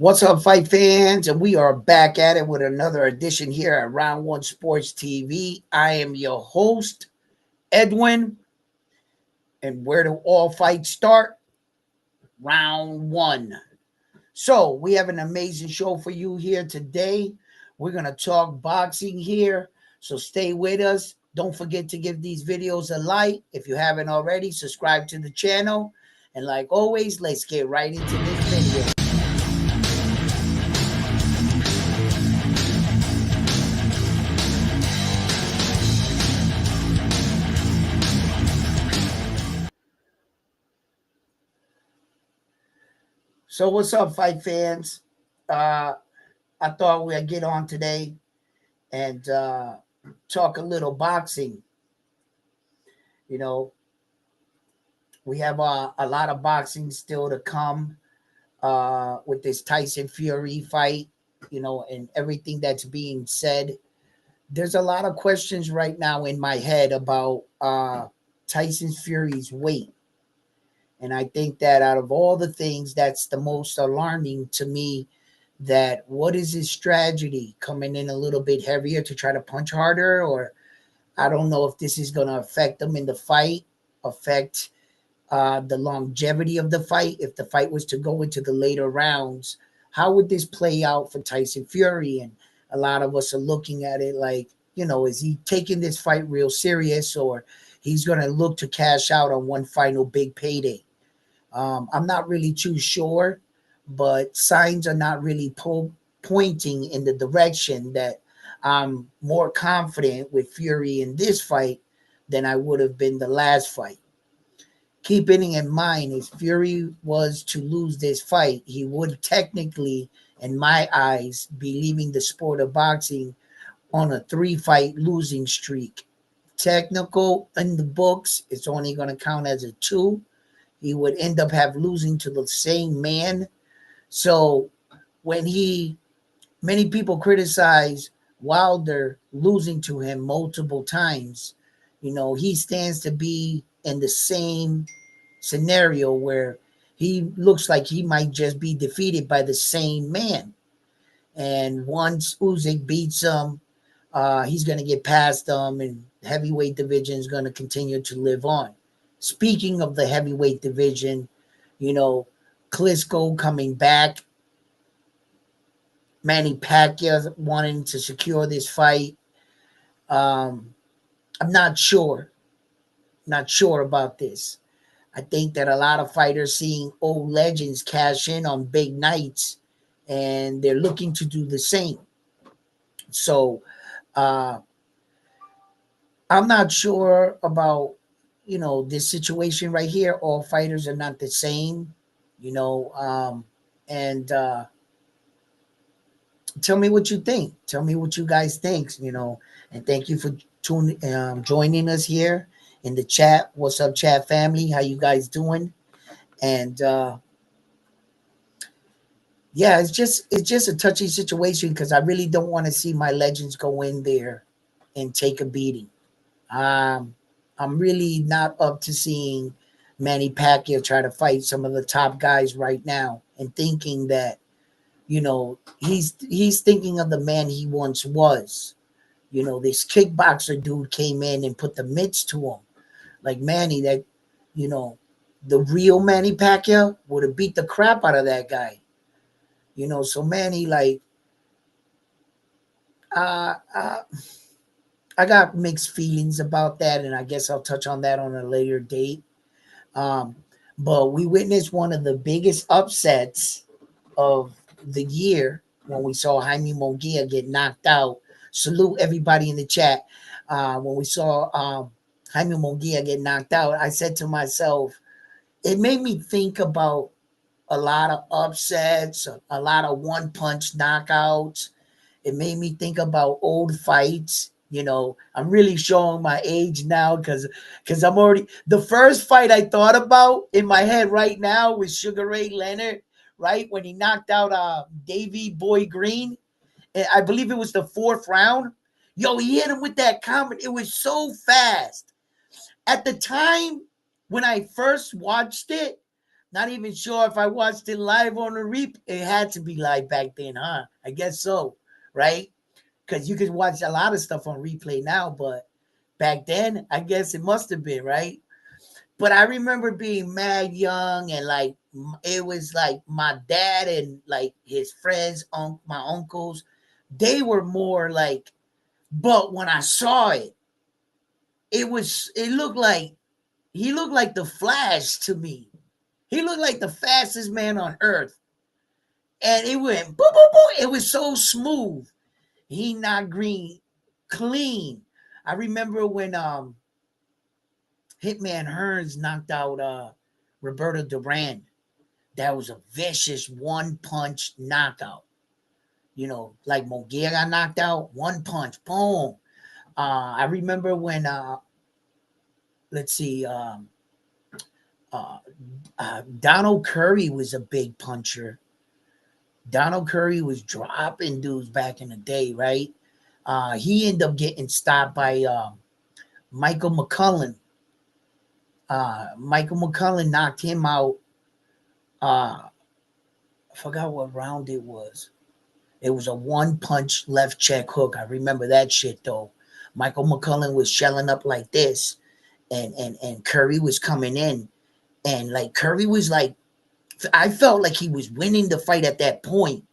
What's up, fight fans? And we are back at it with another edition here at Round One Sports TV. I am your host, Edwin. And where do all fights start? Round one. So, we have an amazing show for you here today. We're going to talk boxing here. So, stay with us. Don't forget to give these videos a like. If you haven't already, subscribe to the channel. And like always, let's get right into this video. So what's up, fight fans? Uh, I thought we'd get on today and talk a little boxing. You know, we have a lot of boxing still to come with this Tyson Fury fight. And everything that's being said. There's a lot of questions right now in my head about Tyson Fury's weight. And I think that out of all the things, that's the most alarming to me. That what is his strategy, coming in a little bit heavier to try to punch harder, or I don't know if this is going to affect him in the fight, affect the longevity of the fight. If the fight was to go into the later rounds, how would this play out for Tyson Fury? And a lot of us are looking at it like, is he taking this fight real serious, or he's going to look to cash out on one final big payday? I'm not really too sure, but signs are not really pointing in the direction that I'm more confident with Fury in this fight than I would have been the last fight. Keeping in mind, if Fury was to lose this fight, he would technically, in my eyes, be leaving the sport of boxing on a 3-fight losing streak. Technical in the books, it's only going to count as a 2. He would end up losing to the same man. So when many people criticize Wilder losing to him multiple times, he stands to be in the same scenario where he looks like he might just be defeated by the same man. And once Usyk beats him, he's going to get past him, and heavyweight division is going to continue to live on. Speaking of the heavyweight division, Klitschko coming back, Manny Pacquiao wanting to secure this fight. I'm not sure. Not sure about this. I think that a lot of fighters seeing old legends cash in on big nights, and they're looking to do the same. So I'm not sure about this situation right here. All fighters are not the same, and tell me what you think. Tell me what you guys think. And thank you for joining us here in the chat. What's up, chat family? How you guys doing? And yeah, it's just a touchy situation because I really don't want to see my legends go in there and take a beating. I'm really not up to seeing Manny Pacquiao try to fight some of the top guys right now and thinking that, he's thinking of the man he once was. This kickboxer dude came in and put the mitts to him. Like Manny, that, the real Manny Pacquiao would have beat the crap out of that guy. So Manny, like, uh, uh I got mixed feelings about that, and I guess I'll touch on that on a later date. Um, but we witnessed one of the biggest upsets of the year when we saw Jaime Munguia get knocked out. Salute everybody in the chat. When we saw Jaime Munguia get knocked out, I said to myself, it made me think about a lot of upsets, a lot of one-punch knockouts. It made me think about old fights. I'm really showing my age now because I'm already the first fight I thought about in my head right now was Sugar Ray Leonard, right? When he knocked out Davey Boy Green. And I believe it was the 4th round. Yo, he hit him with that comment. It was so fast. At the time when I first watched it, Not even sure if I watched it live on the reap. It had to be live back then, huh? I guess so, right? Because you can watch a lot of stuff on replay now, but back then, I guess it must have been, right? But I remember being mad young and like it was like my dad and like his friends, my uncles, they were more like, but when I saw it, it looked like he looked like the Flash to me. He looked like the fastest man on earth. And it went boop, boop, boop. It was so smooth. He not green clean. I remember when Hitman Hearns knocked out Roberto Duran. That was a vicious one punch knockout. You know, like Munguia got knocked out, one punch, boom. I remember when let's see, uh, Donald Curry was a big puncher. Donald Curry was dropping dudes back in the day, right? He ended up getting stopped by Michael McCullen. Michael McCullen knocked him out. I forgot what round it was. It was a one punch left check hook. I remember that shit though. Michael McCullen was shelling up like this, and Curry was coming in, and like Curry was like, I felt like he was winning the fight at that point,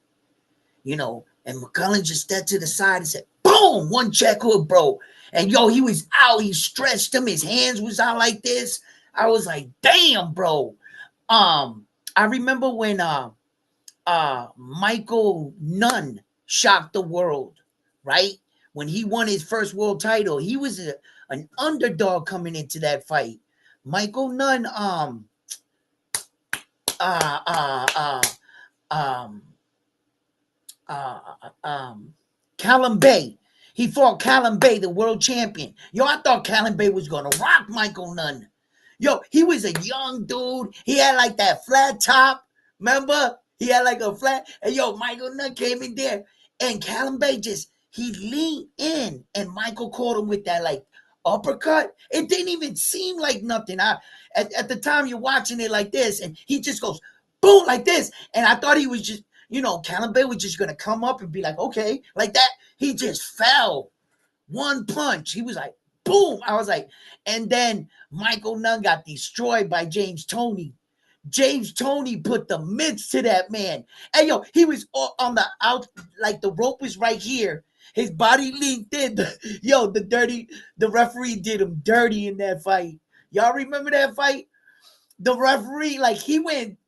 you know. And McCullen just stepped to the side and said, "Boom, one check hook, bro." And yo, he was out. He stretched him. His hands was out like this. I was like, "Damn, bro." I remember when Michael Nunn shocked the world, right? When he won his first world title, he was an underdog coming into that fight. Michael Nunn, uh, uh, uh, um, uh, Callum Bay. He fought Callum Bay, the world champion. Yo, I thought Callum Bay was gonna rock Michael Nunn. Yo, he was a young dude. He had like that flat top. Remember? He had like a flat. And yo, Michael Nunn came in there. And Callum Bay he leaned in. And Michael caught him with that like uppercut. It didn't even seem like nothing. At the time you're watching it like this. And he just goes, boom, like this. And I thought he was just, Callum Bay was just going to come up and be like, okay, like that. He just fell. One punch. He was like, boom. I was like, and then Michael Nunn got destroyed by James Toney. James Toney put the mitts to that man. And yo, he was on the out, like the rope was right here. His body leaned in. The referee did him dirty in that fight. Y'all remember that fight? The referee, like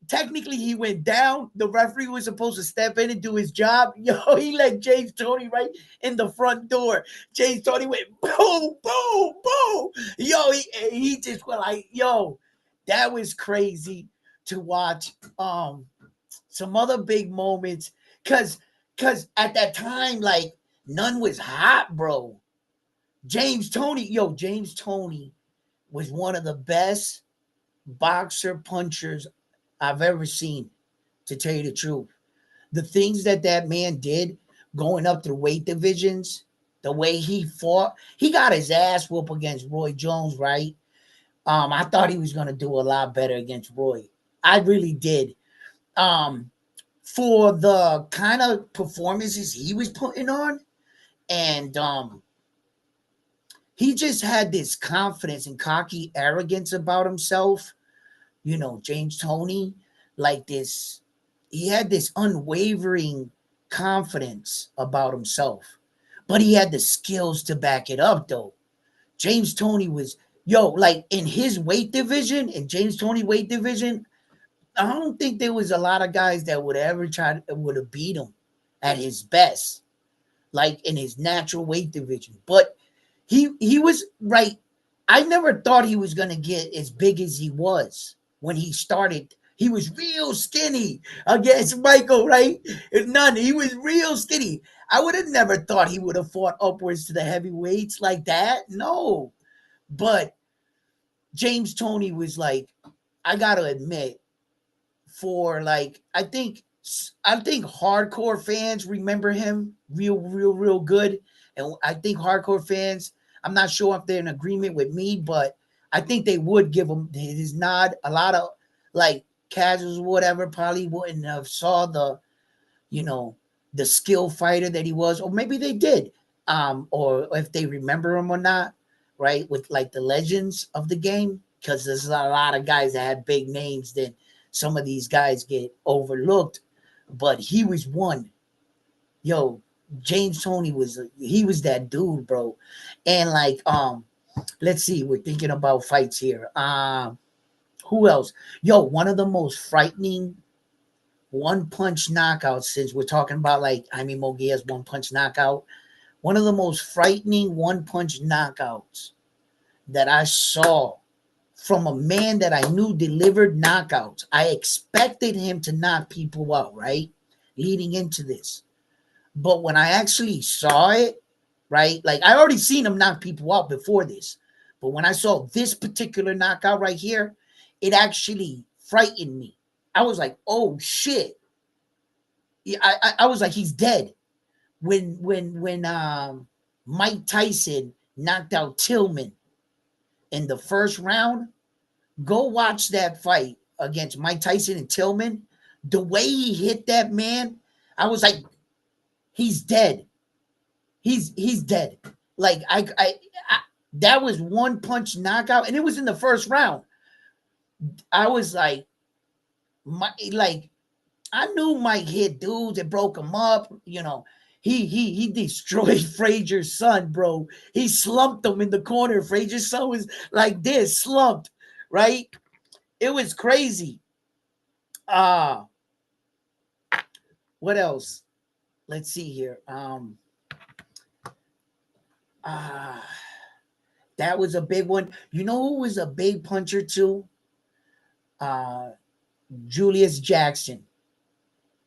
technically he went down. The referee was supposed to step in and do his job. Yo, he let James Toney right in the front door. James Toney went boom, boom, boom. Yo, he just went like, yo, that was crazy to watch. Some other big moments, cause at that time, like Nunn was hot, bro. James Toney was one of the best boxer punchers I've ever seen, to tell you the truth. The things that man did going up through weight divisions, the way he fought, he got his ass whooped against Roy Jones, right? I thought he was going to do a lot better against Roy. I really did. For the kind of performances he was putting on, and he just had this confidence and cocky arrogance about himself. James Toney, like this, he had this unwavering confidence about himself, but he had the skills to back it up, though. James Toney was, like in his weight division, in James Toney weight division, I don't think there was a lot of guys that would have beat him at his best, like in his natural weight division. But he was right. I never thought he was gonna get as big as he was when he started. He was real skinny against Michael, right? None. He was real skinny. I would have never thought he would have fought upwards to the heavyweights like that. No. But James Toney was like, I gotta admit, for like, I think hardcore fans remember him real good. And I think hardcore fans, I'm not sure if they're in agreement with me, but I think they would give him his nod. A lot of like casuals or whatever probably wouldn't have saw the, you know, the skill fighter that he was, or maybe they did, or if they remember him or not, right? With like the legends of the game, because there's a lot of guys that had big names that some of these guys get overlooked, but he was one. Yo, James Toney he was that dude, bro. And like, let's see, we're thinking about fights here. Who else? Yo, one of the most frightening one punch knockouts, since we're talking about like Jaime Munguia's one punch knockout, one of the most frightening one punch knockouts that I saw from a man that I knew delivered knockouts. I expected him to knock people out, right? Leading into this. But when I actually saw it, right? Like I already seen him knock people out before this. But when I saw this particular knockout right here, it actually frightened me. I was like, oh shit. Yeah, I was like, he's dead. When Mike Tyson knocked out Tillman in the first round, go watch that fight against Mike Tyson and Tillman. The way he hit that man, I was like, he's dead. He's dead. Like I that was one punch knockout, and it was in the first round. I was like, like I knew Mike hit dudes and broke him up. You know, he destroyed Frazier's son, bro. He slumped him in the corner. Frazier's son was like this, slumped, right? It was crazy. Uh what else? Let's see here. Uh that was a big one. You know who was a big puncher too? Uh Julius Jackson.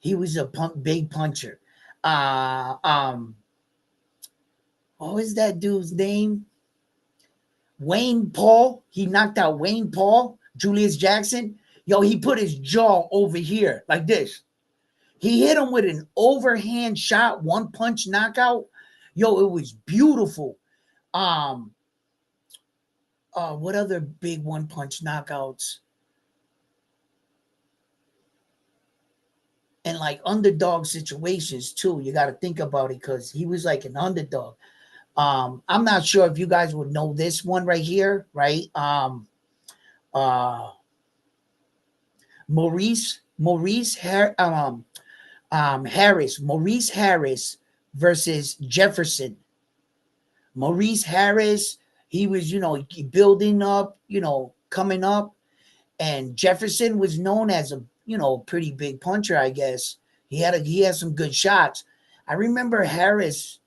He was a big puncher. Uh um what was that dude's name? Wayne Paul. He knocked out Wayne Paul, Julius Jackson. Yo, he put his jaw over here like this. He hit him with an overhand shot, one punch knockout. Yo, it was beautiful. Um, what other big one punch knockouts? And like underdog situations too. You got to think about it because he was like an underdog. I'm not sure if you guys would know this one right here, right? Uh, Maurice Harris, Maurice Harris versus Jefferson. Maurice Harris, he was, building up, coming up, and Jefferson was known as a, pretty big puncher, I guess. He had some good shots. I remember Harris,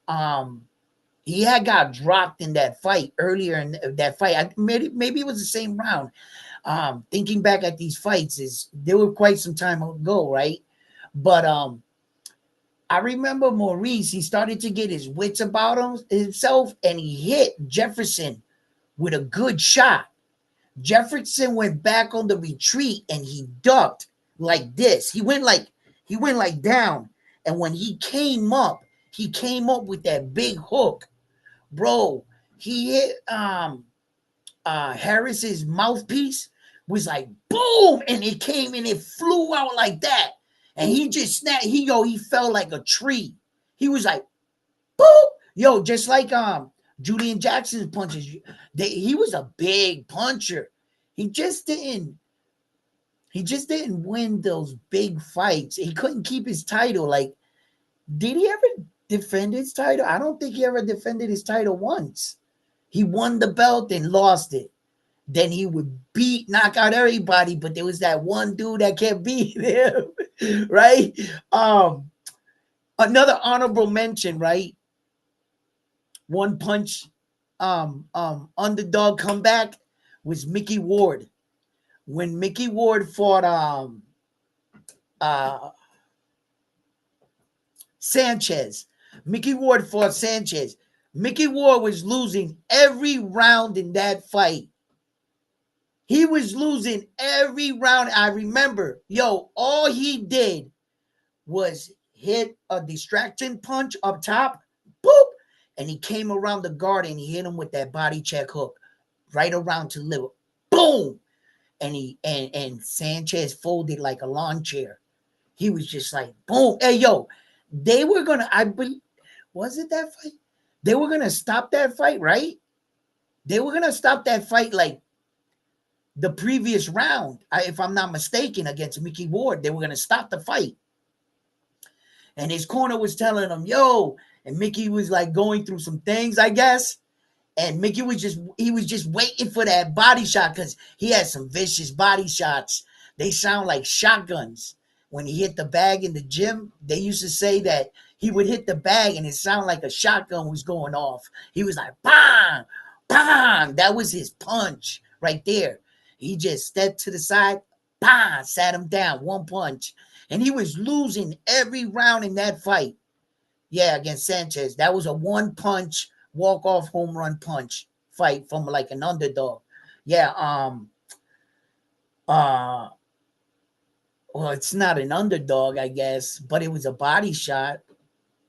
he had got dropped in that fight earlier in that fight. Maybe it was the same round. Thinking back at these fights, is they were quite some time ago, right? But I remember Maurice, he started to get his wits about himself, and he hit Jefferson with a good shot. Jefferson went back on the retreat and he ducked like this. He went like down. And when he came up with that big hook. Bro, he hit Harris's mouthpiece, was like boom, and it came and it flew out like that. And he just snapped. He fell like a tree. He was like, boom, yo, just like Julian Jackson's punches. He was a big puncher. He just didn't win those big fights. He couldn't keep his title. Like, did he ever defend his title? I don't think he ever defended his title once. He won the belt and lost it. Then he would knock out everybody, but there was that one dude that kept beating him, right? Another honorable mention, right? One punch, underdog comeback was Mickey Ward. When Mickey Ward fought Sanchez, Mickey Ward fought Sanchez. Mickey Ward was losing every round in that fight. He was losing every round. I remember, all he did was hit a distraction punch up top, boop, and he came around the guard and he hit him with that body check hook right around to liver, boom. and Sanchez folded like a lawn chair. He was just like, boom. Hey, yo, they were gonna, I believe, was it that fight? They were gonna stop that fight, right? They were gonna stop that fight like the previous round, if I'm not mistaken, against Mickey Ward. They were gonna stop the fight. And his corner was telling him, yo, and Mickey was like going through some things, I guess. And Mickey was just waiting for that body shot because he had some vicious body shots. They sound like shotguns. When he hit the bag in the gym, they used to say that he would hit the bag and it sounded like a shotgun was going off. He was like, bang, bang. That was his punch right there. He just stepped to the side, bang, sat him down, one punch. And he was losing every round in that fight. Yeah, against Sanchez. That was a one punch walk-off home run punch fight from like an underdog. Yeah, well, it's not an underdog, I guess, but it was a body shot.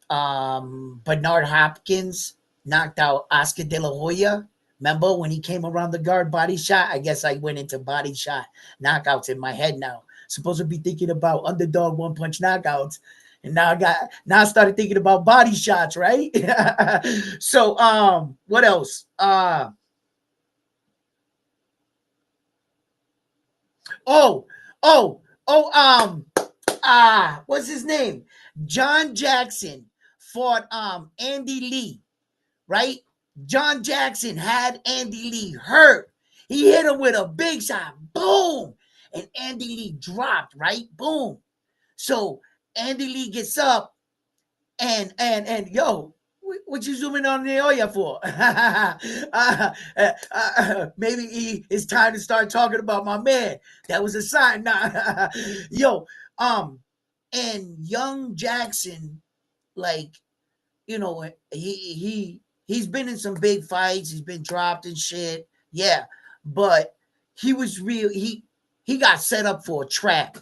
Bernard Hopkins knocked out Oscar De La Hoya. Remember when he came around the guard body shot? I guess I went into body shot knockouts in my head now. Supposed to be thinking about underdog one punch knockouts. And now I started thinking about body shots, right? So what else? Oh, oh, what's his name? John Jackson fought Andy Lee, right? John Jackson had Andy Lee hurt. He hit him with a big shot, boom, and Andy Lee dropped, right? Boom. So Andy Lee gets up and yo, what you zooming on the Oya for? Maybe it's time to start talking about my man. That was a sign. Nah. Yo, and young Jackson, like, you know, he's been in some big fights. He's been dropped and shit. Yeah, but he was real. He got set up for a trap.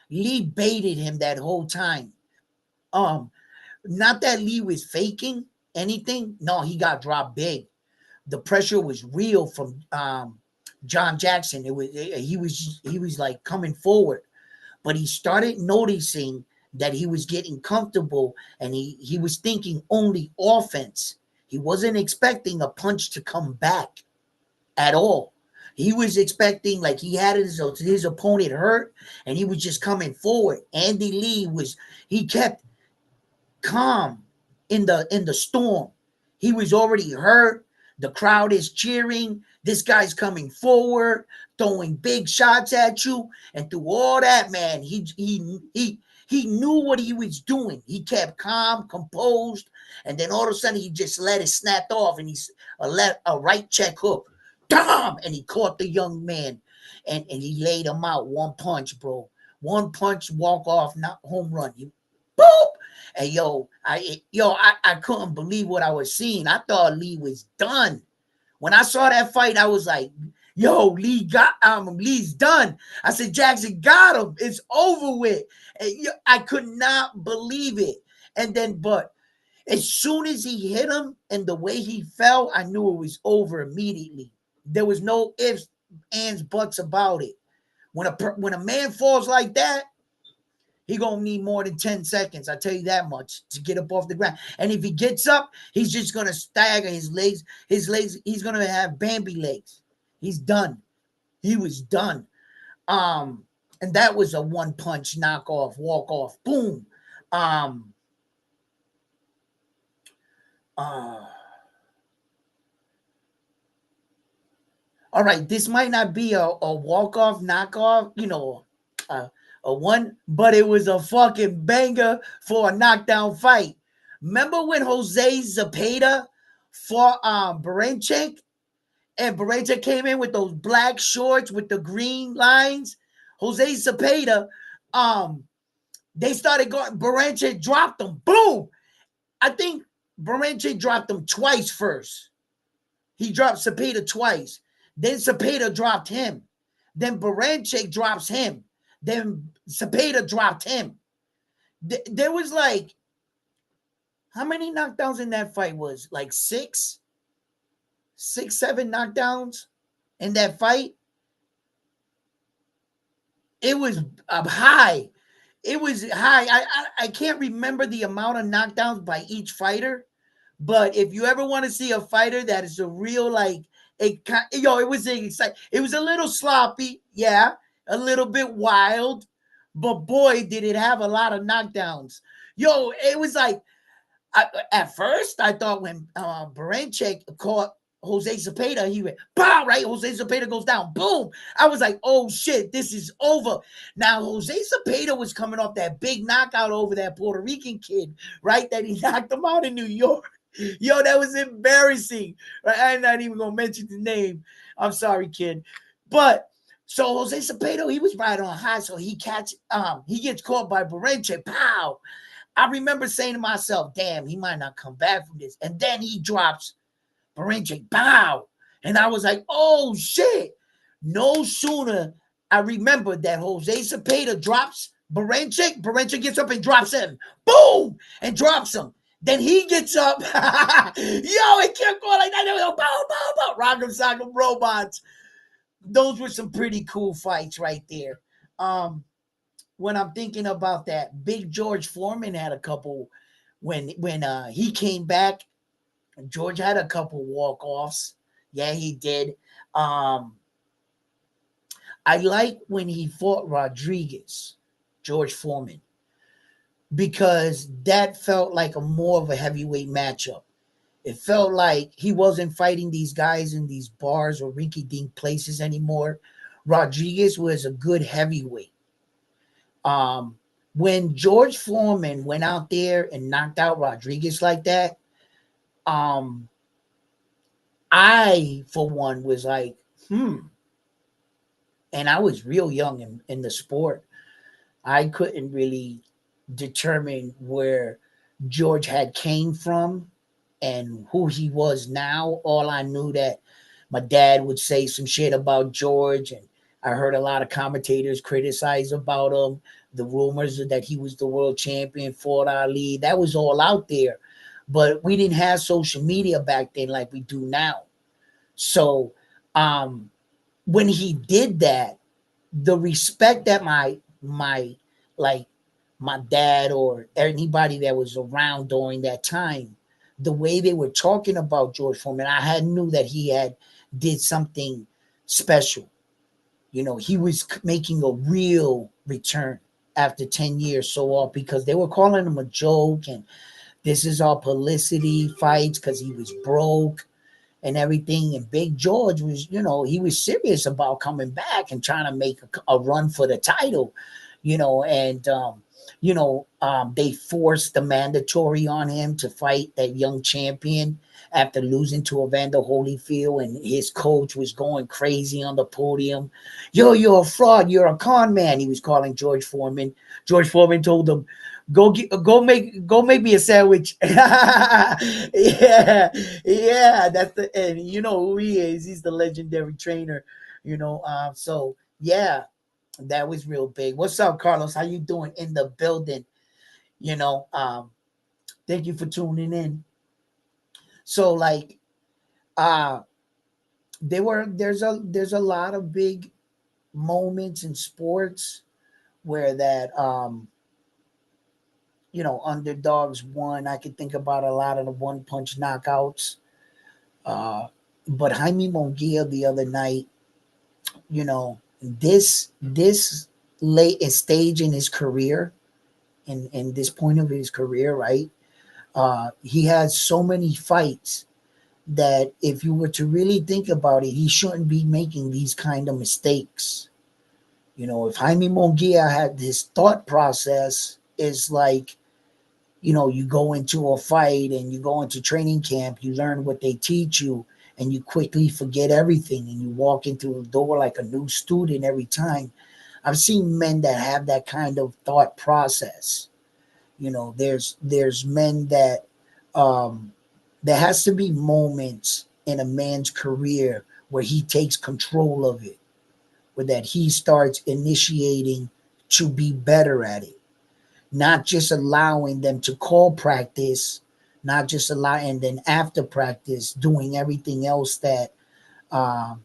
Lee baited him that whole time. Um, Not that Lee was faking anything. No, he got dropped big. The pressure was real from John Jackson. He was like coming forward, but he started noticing that he was getting comfortable and he was thinking only offense. He wasn't expecting a punch to come back at all. He was expecting like he had his opponent hurt and he was just coming forward. Andy Lee he kept calm in the storm. He was already hurt. The crowd is cheering. This guy's coming forward, throwing big shots at you, and through all that, man, he knew what he was doing. He kept calm, composed, and then all of a sudden he just let it snap off, and he let a right check hook, damn, and he caught the young man, and he laid him out one punch, bro. One punch, walk off, not home run. He boop. And I couldn't believe what I was seeing. I thought Lee was done. When I saw that fight, I was like, yo, Lee's done. I said, Jackson got him. It's over with. And I could not believe it. And then, but as soon as he hit him and the way he fell, I knew it was over immediately. There was no ifs, ands, buts about it. When a man falls like that, he gonna need more than 10 seconds. I tell you that much to get up off the ground. And if he gets up, he's just gonna stagger his legs. He's gonna have Bambi legs. He's done. He was done. And that was a one punch knockoff, walk off, boom. All right, this might not be a walk off, knockoff, a one, but it was a fucking banger for a knockdown fight. Remember when Jose Zepeda fought Baranchyk, and Baranchyk came in with those black shorts with the green lines? Jose Zepeda, they started going. Baranchyk dropped them. Boom! I think Baranchyk dropped them twice first. He dropped Zepeda twice. Then Zepeda dropped him. Then Baranchyk drops him. Then Zepeda dropped him. There was like, how many knockdowns in that fight was? Like six, 7 knockdowns in that fight. It was high. It was high. I can't remember the amount of knockdowns by each fighter, but if you ever want to see a fighter that is a real like it was it was a little sloppy, yeah, a little bit wild, but boy, did it have a lot of knockdowns. Yo, it was like at first, I thought when Baranchyk caught Jose Zepeda, he went, pow, right? Jose Zepeda goes down, boom. I was like, oh shit, this is over. Now, Jose Zepeda was coming off that big knockout over that Puerto Rican kid, right? That he knocked him out in New York. Yo, that was embarrassing. Right? I'm not even going to mention the name. I'm sorry, kid. But so Jose Zepeda, he was right on high. So he gets caught by Baranchyk, pow. I remember saying to myself, damn, he might not come back from this. And then he drops Baranchyk, bow. And I was like, oh shit. No sooner I remember that Jose Zepeda drops Baranchyk gets up and drops him. Boom! And drops him. Then he gets up. Yo, it kept going like that. They go, boom, boom, boom. Rock'em Sock'em Robots. Those were some pretty cool fights right there. When I'm thinking about that, Big George Foreman had a couple when he came back. George had a couple walk-offs. Yeah, he did. I like when he fought Rodriguez, George Foreman, because that felt like a more of a heavyweight matchup. It felt like he wasn't fighting these guys in these bars or rinky-dink places anymore. Rodriguez was a good heavyweight. When George Foreman went out there and knocked out Rodriguez like that, I, for one, was like, and I was real young in the sport. I couldn't really determine where George had came from and who he was now. All I knew that my dad would say some shit about George, and I heard a lot of commentators criticize about him. The rumors that he was the world champion, fought Ali, that was all out there. But we didn't have social media back then like we do now. So when he did that, the respect that like my dad or anybody that was around during that time, the way they were talking about George Foreman, I had knew that he had did something special. You know, he was making a real return after 10 years so off, because they were calling him a joke and this is all publicity fights because he was broke and everything. And Big George was, he was serious about coming back and trying to make a run for the title, and they forced the mandatory on him to fight that young champion after losing to Evander Holyfield, and his coach was going crazy on the podium. Yo, you're a fraud. You're a con man. He was calling George Foreman. George Foreman told him, go make me a sandwich. Yeah, that's and you know who he is. He's the legendary trainer. So yeah, that was real big. What's up, Carlos? How you doing in the building? You know, um, Thank you for tuning in. So like, uh, there's a lot of big moments in sports where that underdogs won. I could think about a lot of the one punch knockouts. Uh, but Jaime Munguia the other night, this late stage in his career, in this point of his career, right? He has so many fights that if you were to really think about it, he shouldn't be making these kind of mistakes. If Jaime Munguia had this thought process, is like, you go into a fight and you go into training camp, you learn what they teach you, and you quickly forget everything and you walk into the door like a new student every time. I've seen men that have that kind of thought process. There's men that there has to be moments in a man's career where he takes control of it, where that he starts initiating to be better at it, not just allowing them to call practice, not just allowing, and then after practice doing everything else that that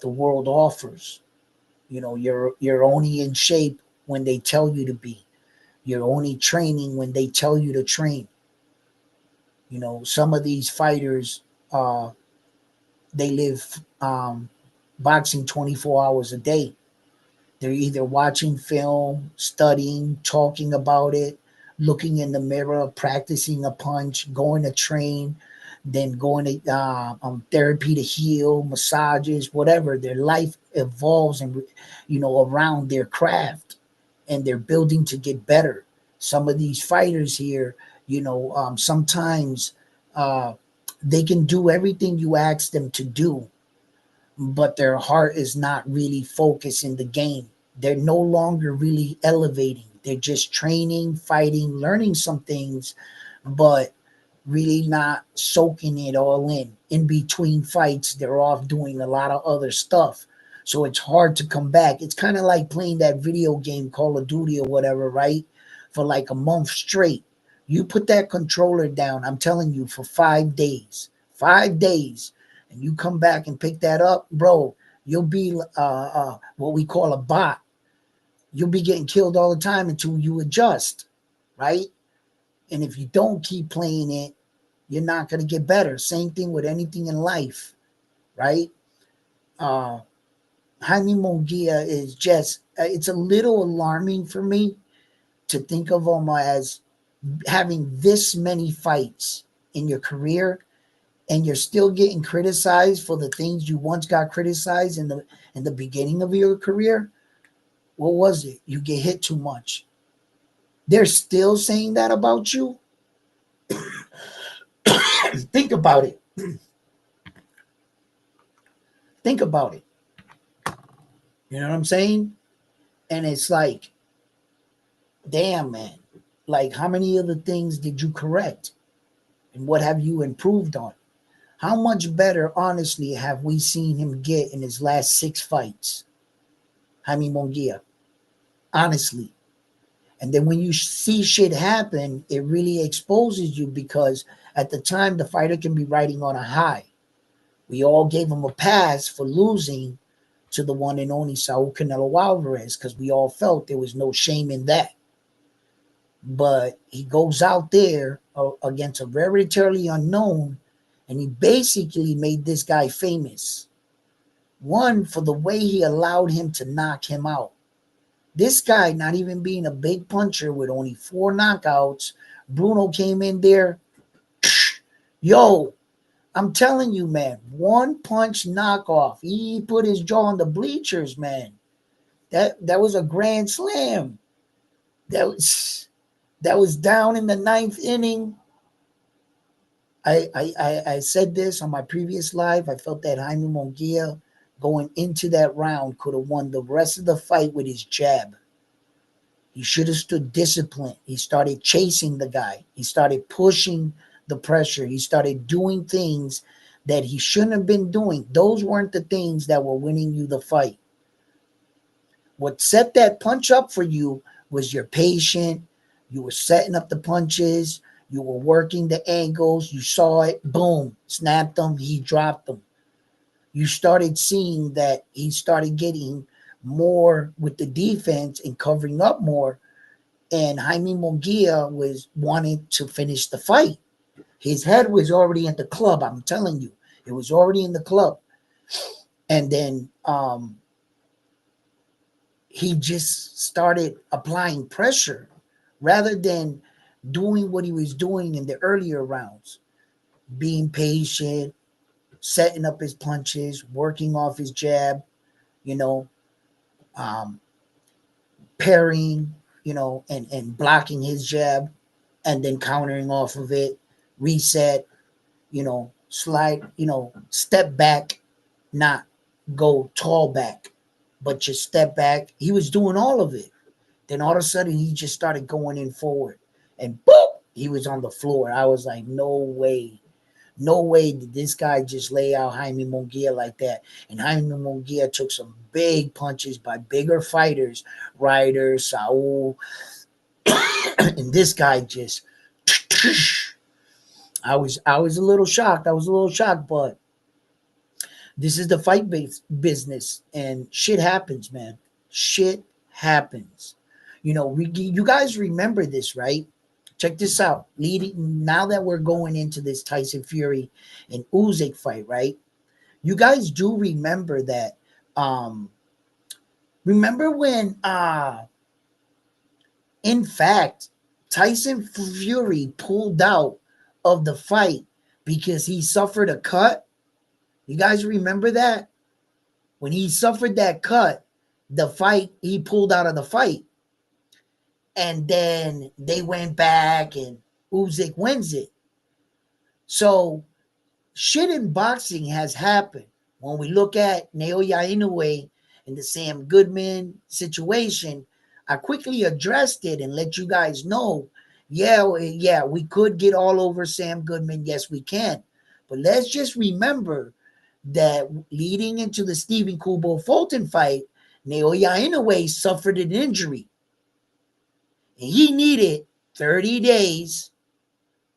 the world offers. You're only in shape when they tell you to be. You're only training when they tell you to train. Some of these fighters, uh, they live boxing 24 hours a day. They're either watching film, studying, talking about it, looking in the mirror, practicing a punch, going to train, then going to therapy to heal, massages, whatever. Their life evolves and around their craft, and they're building to get better. Some of these fighters here, sometimes uh, they can do everything you ask them to do, but their heart is not really focused in the game. They're no longer really elevating. They're just training, fighting, learning some things, but really not soaking it all in. In between fights, they're off doing a lot of other stuff. So it's hard to come back. It's kind of like playing that video game, Call of Duty or whatever, right? For like a month straight. You put that controller down, I'm telling you, for 5 days. 5 days. And you come back and pick that up, bro, you'll be what we call a bot. You'll be getting killed all the time until you adjust, right? And if you don't keep playing it, you're not going to get better. Same thing with anything in life, right? Uh, Jaime Munguia is just, it's a little alarming for me to think of him as having this many fights in your career, and you're still getting criticized for the things you once got criticized in the beginning of your career. What was it? You get hit too much. They're still saying that about you. Think about it. Think about it. You know what I'm saying? And it's like, damn, man. Like, how many of the things did you correct? And what have you improved on? How much better, honestly, have we seen him get in his last 6 fights? Jaime Munguia. Honestly. And then when you see shit happen, it really exposes you, because at the time, the fighter can be riding on a high. We all gave him a pass for losing to the one and only Saul Canelo Alvarez, because we all felt there was no shame in that. But he goes out there against a relatively unknown, and he basically made this guy famous. One, for the way he allowed him to knock him out. This guy, not even being a big puncher with only 4 knockouts, Bruno came in there. Yo, I'm telling you, man, one punch knockoff. He put his jaw on the bleachers, man. That was a grand slam. That was down in the 9th inning. I said this on my previous live. I felt that Jaime Munguia going into that round could have won the rest of the fight with his jab. He should have stood disciplined. He started chasing the guy. He started pushing the pressure. He started doing things that he shouldn't have been doing. Those weren't the things that were winning you the fight. What set that punch up for you was your patient. You were setting up the punches. You were working the angles. You saw it. Boom. Snapped them. He dropped them. You started seeing that he started getting more with the defense and covering up more. And Jaime Munguia was wanting to finish the fight. His head was already in the club. I'm telling you, it was already in the club. And then he just started applying pressure rather than doing what he was doing in the earlier rounds, being patient, setting up his punches, working off his jab, you know, um, parrying, and blocking his jab, and then countering off of it, reset, slide, step back, not go tall back, but just step back. He was doing all of it. Then all of a sudden, he just started going in forward, and boop, he was on the floor. I was like, no way. No way did this guy just lay out Jaime Munguia like that. And Jaime Munguia took some big punches by bigger fighters, Ryder, Saul, and this guy just. I was a little shocked. But This is the fight business, and shit happens, man. Shit happens. You guys remember this, right? Check this out. Leading now that we're going into this Tyson Fury and Usyk fight, right? You guys do remember that. Remember when in fact Tyson Fury pulled out of the fight because he suffered a cut? You guys remember that? When he suffered that cut, the fight, he pulled out of the fight. And then they went back and Usyk wins it. So shit in boxing has happened. When we look at Naoya Inoue and the Sam Goodman situation, I quickly addressed it and let you guys know, yeah, we could get all over Sam Goodman. Yes, we can. But let's just remember that leading into the Stephen Kubo Fulton fight, Naoya Inoue suffered an injury. And he needed 30 days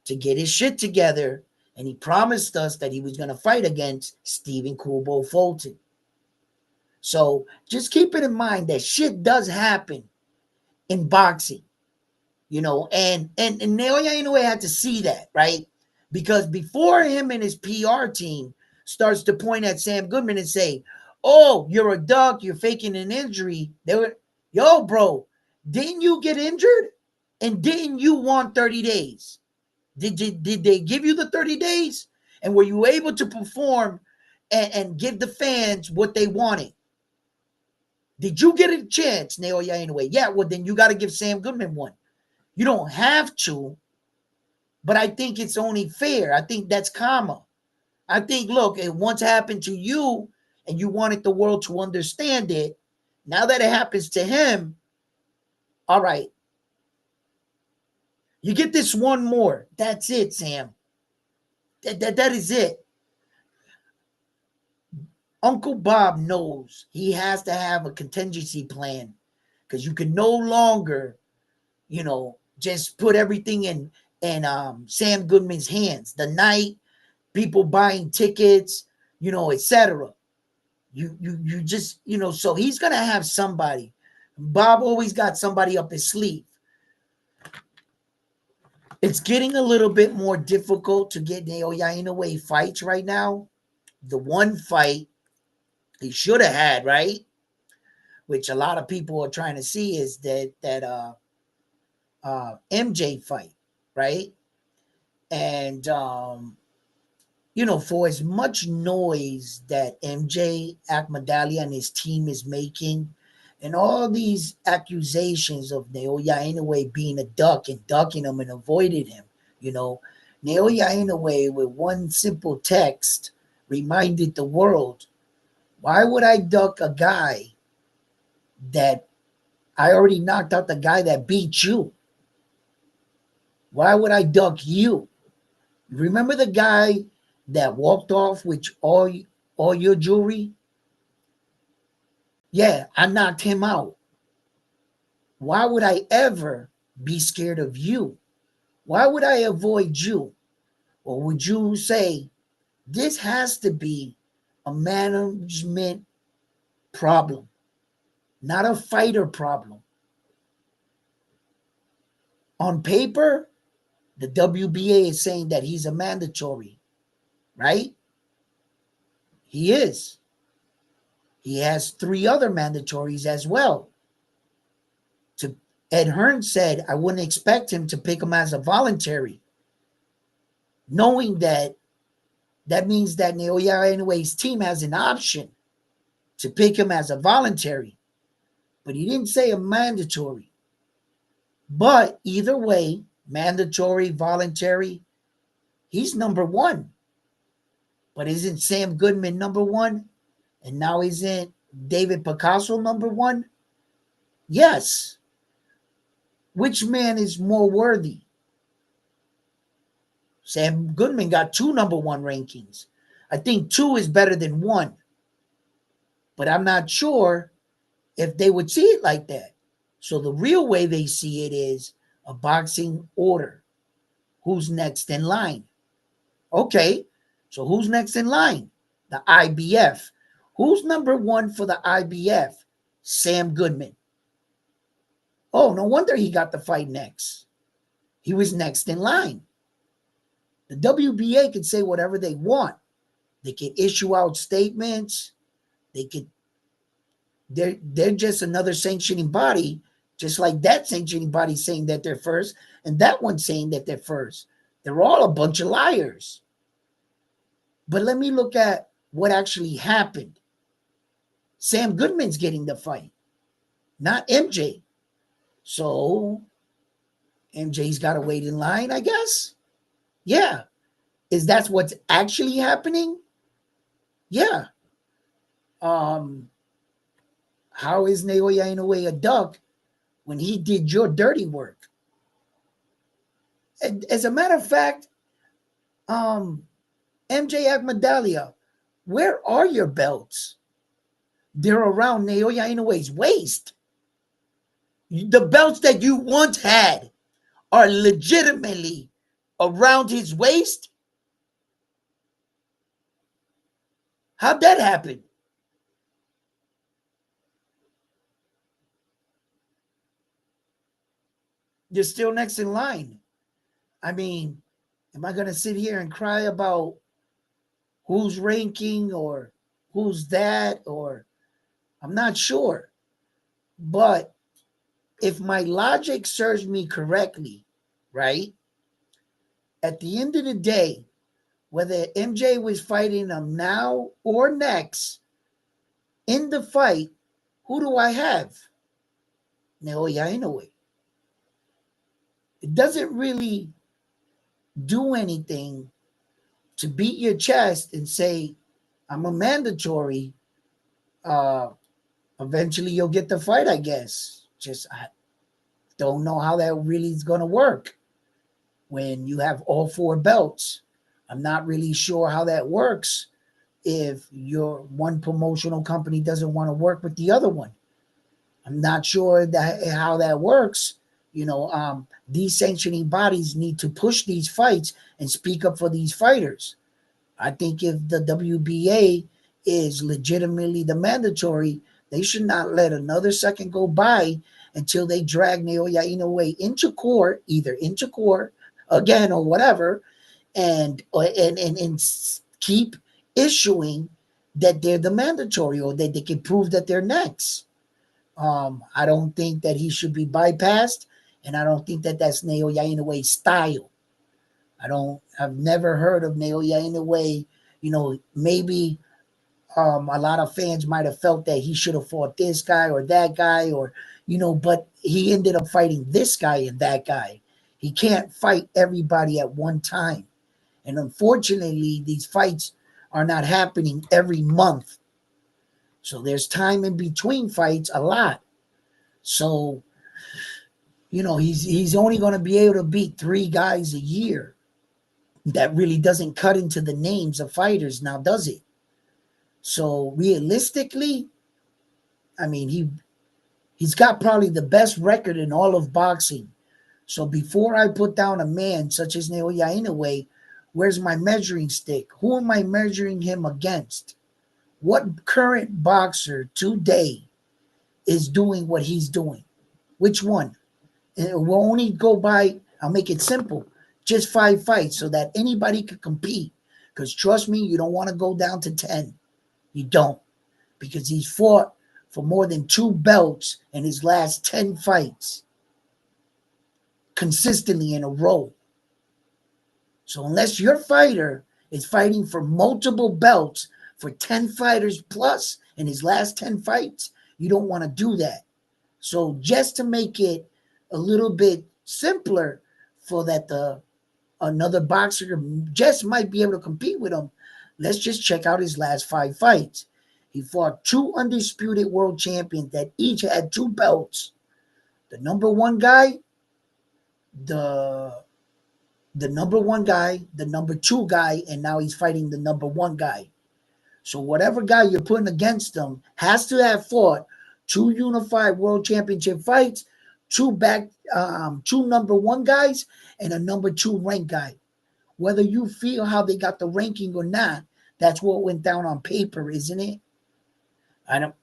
to get his shit together. And he promised us that he was going to fight against Stephen Kubo Fulton. So just keep it in mind that shit does happen in boxing, and Naoya Inoue had to see that, right? Because before him and his PR team starts to point at Sam Goodman and say, "Oh, you're a duck, you're faking an injury," they were, "Yo, bro, didn't you get injured? And didn't you want 30 days? Did they give you the 30 days? And were you able to perform and give the fans what they wanted? Did you get a chance, Naoya Inoue? Yeah, well, then you got to give Sam Goodman one. You don't have to, but I think it's only fair. I think that's karma. I think, look, it once happened to you and you wanted the world to understand it. Now that it happens to him, all right, you get this one more. That's it, Sam. That is it. Uncle Bob knows he has to have a contingency plan because you can no longer, just put everything in Sam Goodman's hands. The night, people buying tickets, etc. You just, so he's gonna have somebody. Bob always got somebody up his sleeve. It's getting a little bit more difficult to get Naoya Inoue fights right now. The one fight he should have had, right? Which a lot of people are trying to see is that MJ fight, right? And for as much noise that MJ Akmadalia and his team is making, and all these accusations of Naoya Inoue being a duck and ducking him and avoided him, Naoya Inoue with one simple text reminded the world, why would I duck a guy that I already knocked out the guy that beat you? Why would I duck you? Remember the guy that walked off with all your jewelry? Yeah, I knocked him out. Why would I ever be scared of you? Why would I avoid you? Or would you say, this has to be a management problem, not a fighter problem? On paper, the WBA is saying that he's a mandatory, right? He is. He has 3 other mandatories as well. Ed Hearn said, I wouldn't expect him to pick him as a voluntary, knowing that means that Naoya Inoue's team has an option to pick him as a voluntary. But he didn't say a mandatory. But either way, mandatory, voluntary, he's number 1. But isn't Sam Goodman number 1? And now isn't David Picasso number 1? Yes. Which man is more worthy? Sam Goodman got 2 number 1 rankings. I think 2 is better than 1. But I'm not sure if they would see it like that. So the real way they see it is a boxing order. Who's next in line? Okay, so who's next in line? the IBF. Who's number one for the IBF? Sam Goodman. Oh, no wonder he got the fight next. He was next in line. The WBA could say whatever they want. They can issue out statements. They're just another sanctioning body, just like that sanctioning body saying that they're first, and that one saying that they're first. They're all a bunch of liars. But let me look at what actually happened. Sam Goodman's getting the fight, not MJ. So MJ's got to wait in line, I guess. Yeah. Is that what's actually happening? Yeah. How is Naoya Inoue a duck when he did your dirty work? And as a matter of fact, MJ Agmedalia, where are your belts? They're around Naoya Inoue's waist. The belts that you once had are legitimately around his waist. How'd that happen? You're still next in line. I mean, am I going to sit here and cry about who's ranking or who's that? Or I'm not sure. But if my logic serves me correctly, right? At the end of the day, whether MJ was fighting him now or next, in the fight, who do I have? Naoya Inoue. It doesn't really do anything to beat your chest and say, I'm a mandatory. Eventually you'll get the fight, I guess. Just I don't know how that really is going to work when you have all four belts. I'm not really sure how that works if your one promotional company doesn't want to work with the other one. I'm not sure that how that works. These sanctioning bodies need to push these fights and speak up for these fighters. I think if the WBA is legitimately the mandatory, they should not let another second go by until they drag Naoya Inoue into court, either into court again or whatever, and keep issuing that they're the mandatory or that they can prove that they're next. I don't think that he should be bypassed, and I don't think that that's Naoya Inoue's style. I've never heard of Naoya Inoue. Maybe a lot of fans might have felt that he should have fought this guy or that guy, or but he ended up fighting this guy and that guy. He can't fight everybody at one time. And unfortunately, these fights are not happening every month. So there's time in between fights a lot. So, he's only going to be able to beat 3 guys a year. That really doesn't cut into the names of fighters now, does it? So realistically, I mean, he's got probably the best record in all of boxing. So before I put down a man such as Naoya Inoue, where's my measuring stick? Who am I measuring him against? What current boxer today is doing what he's doing? Which one? And we'll only go by, I'll make it simple, just 5 fights so that anybody could compete. Because trust me, you don't want to go down to 10. You don't. Because he's fought for more than 2 belts in his last 10 fights. Consistently in a row. So unless your fighter is fighting for multiple belts for 10 fighters plus in his last 10 fights, you don't want to do that. So just to make it a little bit simpler for that another boxer just might be able to compete with him, let's just check out his last 5 fights. He fought 2 undisputed world champions that each had 2 belts. The number 1 guy, the number 1 guy, the number 2 guy, and now he's fighting the number 1 guy. So whatever guy you're putting against him has to have fought 2 unified world championship fights, 2 number 1 guys, and a number 2 ranked guy. Whether you feel how they got the ranking or not, That's what went down on paper, isn't it? I don't.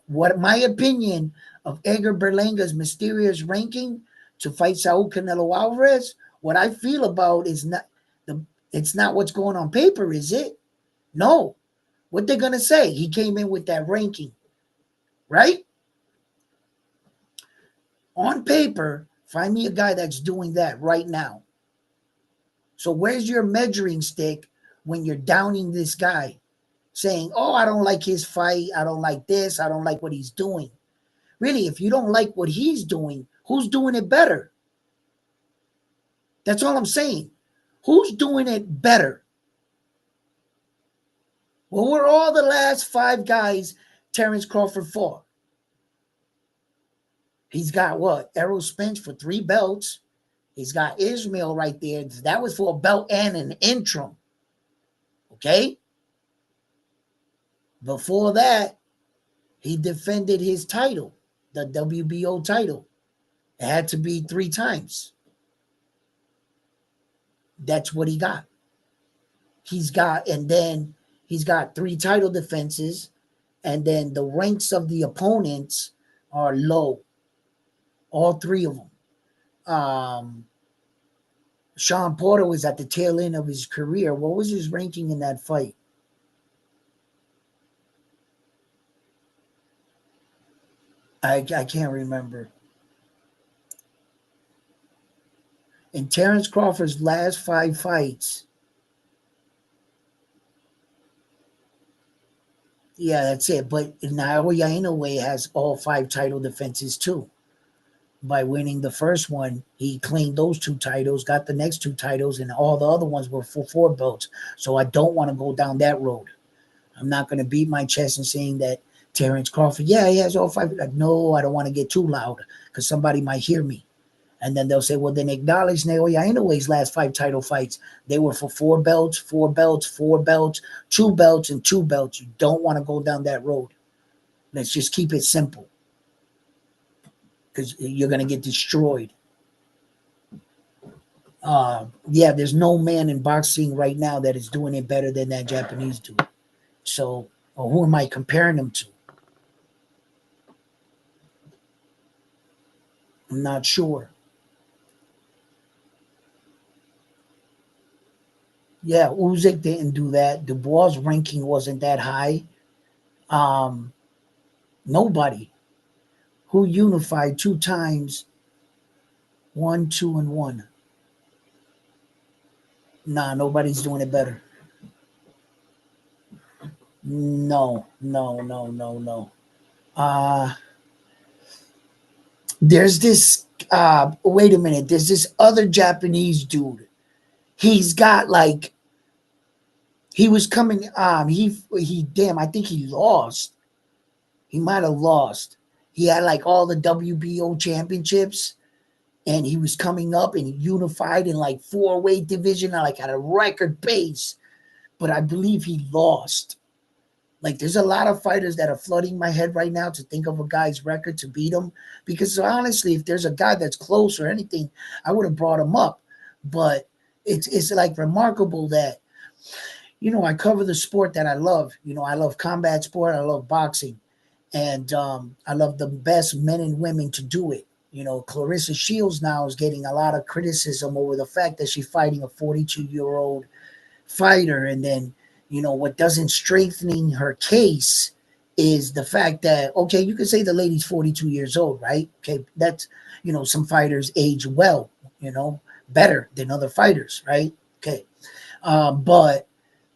What my opinion of Edgar Berlanga's mysterious ranking to fight Saul Canelo Alvarez? What I feel about is not the. It's not what's going on paper, is it? No. What they're gonna say? He came in with that ranking, right? On paper, find me a guy that's doing that right now. So where's your measuring stick when you're downing this guy, saying, "Oh, I don't like his fight. I don't like this. I don't like what he's doing." Really, if you don't like what he's doing, who's doing it better? That's all I'm saying. Who's doing it better? Well, we're all the last 5 guys Terence Crawford fought. He's got what? Errol Spence for 3 belts. He's got Ismail right there. That was for a belt and an interim. Okay? Before that, he defended his title, the WBO title. It had to be 3 times. That's what he got. And then he's got 3 title defenses, and then the ranks of the opponents are low. All 3 of them. Sean Porter was at the tail end of his career. What was his ranking in that fight? I can't remember. In Terence Crawford's last 5 fights, yeah, that's it. But Naoya Inoue has all 5 title defenses too. By winning the first one, he claimed those 2 titles, got the next 2 titles, and all the other ones were for 4 belts. So I don't want to go down that road. I'm not going to beat my chest and saying that Terence Crawford, yeah, he has all 5. Like, no, I don't want to get too loud because somebody might hear me. And then they'll say, well, then acknowledge Naoya Inoue's last 5 title fights. They were for 4 belts, 4 belts, 4 belts, 2 belts, and 2 belts. You don't want to go down that road. Let's just keep it simple because you're going to get destroyed. Yeah, there's no man in boxing right now that is doing it better than that Japanese dude. So who am I comparing them to? I'm not sure. Yeah, Usyk didn't do that. Dubois' ranking wasn't that high. Um, Nobody who unified 2 times, 1, 2, and 1. Nah, nobody's doing it better. No, no, no, no, no. There's this. Wait a minute. There's this other Japanese dude. He's got like. He was coming. He. Damn. I think he lost. He might have lost. He had like all the WBO championships, and he was coming up and he unified in like 4-weight division, like at a record pace. But I believe he lost. Like, there's a lot of fighters that are flooding my head right now to think of a guy's record to beat him. Because honestly, if there's a guy that's close or anything, I would have brought him up. But it's like remarkable that, I cover the sport that I love. I love combat sport. I love boxing. And I love the best men and women to do it. Clarissa Shields now is getting a lot of criticism over the fact that she's fighting a 42-year-old fighter. And then, what doesn't strengthening her case is the fact that, okay, you could say the lady's 42 years old, right? Okay, that's, some fighters age well, better than other fighters, right? Okay. But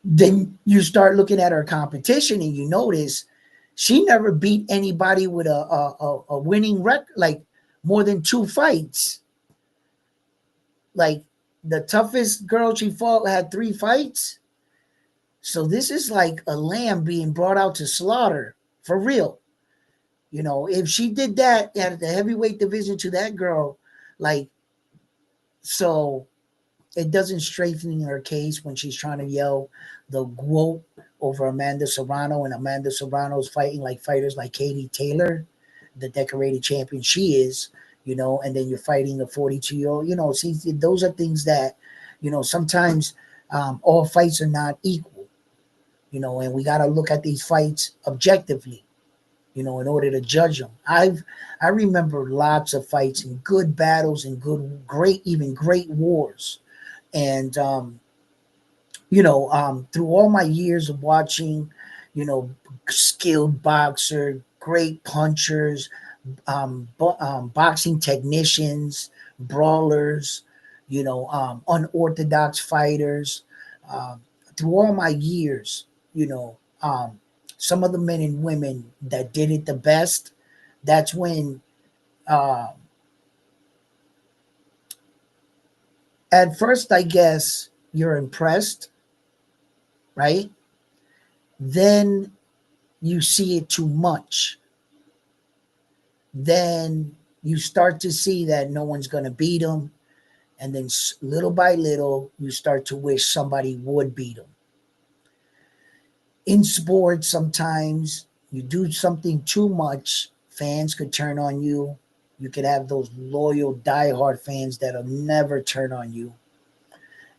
then you start looking at her competition and you notice she never beat anybody with a winning record, like more than 2 fights. Like the toughest girl she fought had 3 fights. So this is like a lamb being brought out to slaughter for real. If she did that at the heavyweight division to that girl, like, so it doesn't strengthen her case when she's trying to yell the GWOAT over Amanda Serrano, and Amanda Serrano's fighting like fighters like Katie Taylor, the decorated champion she is, and then you're fighting a 42-year-old, see, those are things that, sometimes all fights are not equal. and we got to look at these fights objectively, in order to judge them. I remember lots of fights and good battles and even great wars. And through all my years of watching, you know, skilled boxer, great punchers, boxing technicians, brawlers, unorthodox fighters. Um, Through all my years, some of the men and women that did it the best, that's when, uh, at first, I guess, you're impressed, right? Then you see it too much. Then you start to see that no one's going to beat them. And then little by little, you start to wish somebody would beat them. In sports, sometimes you do something too much, fans could turn on you. You could have those loyal, diehard fans that'll never turn on you.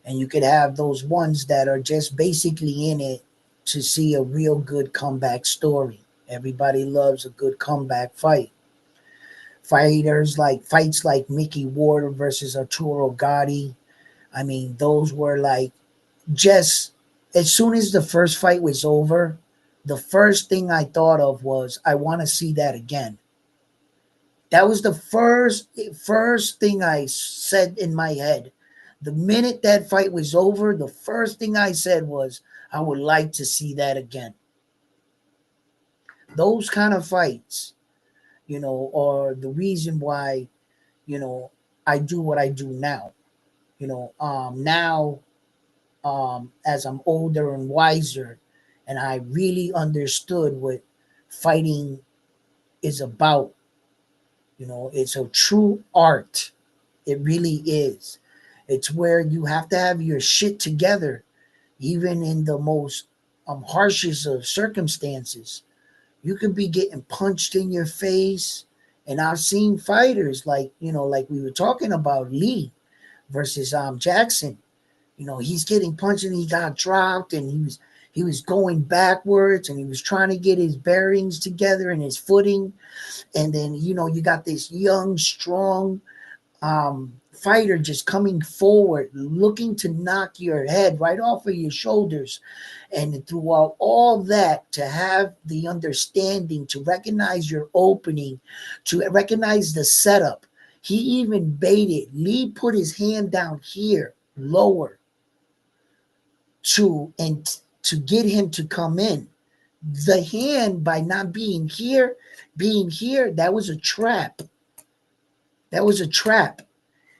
And you could have those ones that are just basically in it to see a real good comeback story. Everybody loves a good comeback fight. Fights like Mickey Ward versus Arturo Gatti. I mean, those were like, just as soon as the first fight was over, the first thing I thought of was, I want to see that again. That was the first thing I said in my head. The minute that fight was over, the first thing I said was, I would like to see that again. Those kind of fights, are the reason why, you know, I do what I do now. Now, as I'm older and wiser, and I really understood what fighting is about. It's a true art. It really is. It's where you have to have your shit together, even in the most harshest of circumstances. You could be getting punched in your face. And I've seen fighters like we were talking about, Lee versus Jackson. He's getting punched and he got dropped, and he was going backwards, and he was trying to get his bearings together and his footing. And then you got this young, strong fighter just coming forward, looking to knock your head right off of your shoulders. And throughout all that, to have the understanding to recognize your opening, to recognize the setup. He even baited. Lee put his hand down here, lower, to get him to come in. The hand, by not being here, that was a trap. That was a trap.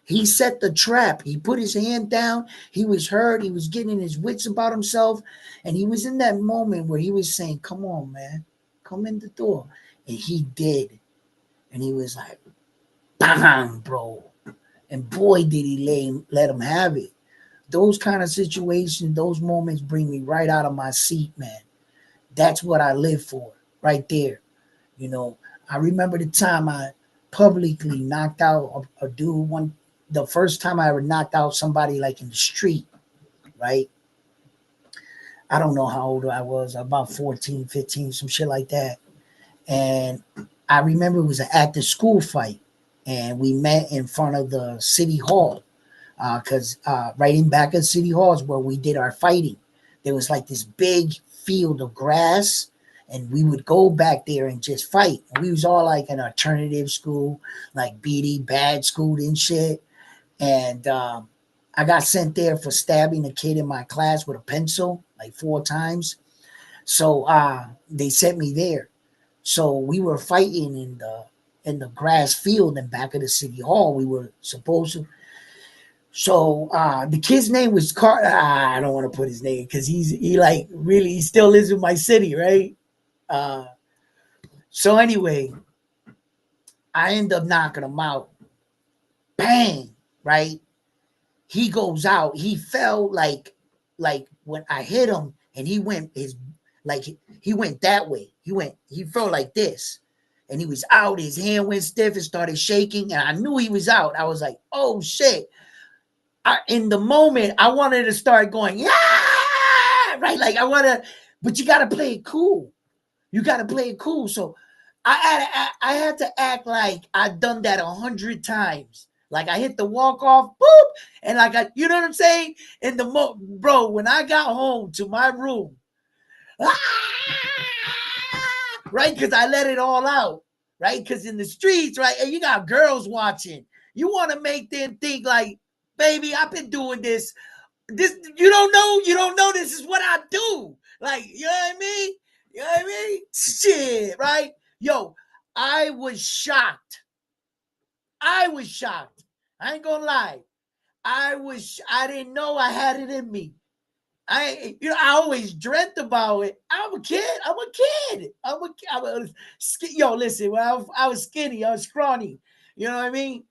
He set the trap. He put his hand down. He was hurt. He was getting his wits about himself. And he was in that moment where he was saying, come on, man, come in the door. And he did. And he was like, bam, bro. And boy, did he let him have it. Those kind of situations, those moments bring me right out of my seat, man. That's what I live for, right there. I remember the time I publicly knocked out a dude the first time I ever knocked out somebody like in the street, right? I don't know how old I was, about 14, 15, some shit like that. And I remember it was an after school fight, and we met in front of the city hall, because right in back of City Hall is where we did our fighting. There was like this big field of grass, and we would go back there and just fight. And we was all like an alternative school, like BD, bad school and shit. And I got sent there for stabbing a kid in my class with a pencil like 4 times. So they sent me there. So we were fighting in the grass field in back of the city hall. We were supposed to. So the kid's name was I don't want to put his name because he still lives in my city, right? Uh, so anyway, I end up knocking him out. Bang! Right? He goes out. He fell like when I hit him, and he went that way. He fell like this. And he was out. His hand went stiff and started shaking. And I knew he was out. I was like, oh shit. In the moment, I wanted to start going, yeah, right? Like I want to but you got to play it cool. You got to play it cool. So I had to act like I'd done that 100 times. Like I hit the walk off, boop, and like you know what I'm saying? In the bro, when I got home to my room, right? Because I let it all out, right? Because in the streets, right, and you got girls watching. You want to make them think like, baby, I've been doing this. This you don't know this is what I do. Like, you know what I mean? You know what I mean? Shit, right? Yo, I was shocked. I ain't gonna lie. I didn't know I had it in me. I always dreamt about it. I'm a kid. Yo, listen, when I was skinny, I was scrawny. You know what I mean?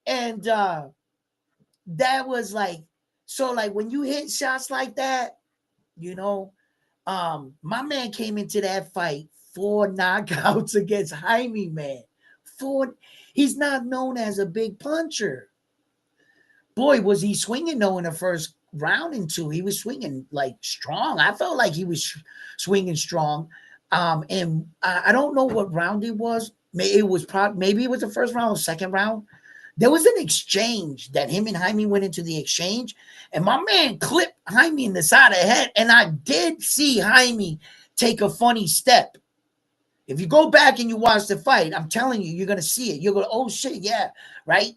And that was like, so like when you hit shots like that, you know, my man came into that fight 4 knockouts against Jaime, man. He's not known as a big puncher. Boy, was he swinging though in the first round and two. He was swinging like strong. I felt like he was swinging strong. And I don't know what round it was. Maybe it was the first round or second round. There was an exchange that him and Jaime went into the exchange, and my man clipped Jaime in the side of the head. And I did see Jaime take a funny step. If you go back and you watch the fight, I'm telling you, you're gonna see it. You're gonna, oh shit, yeah, right.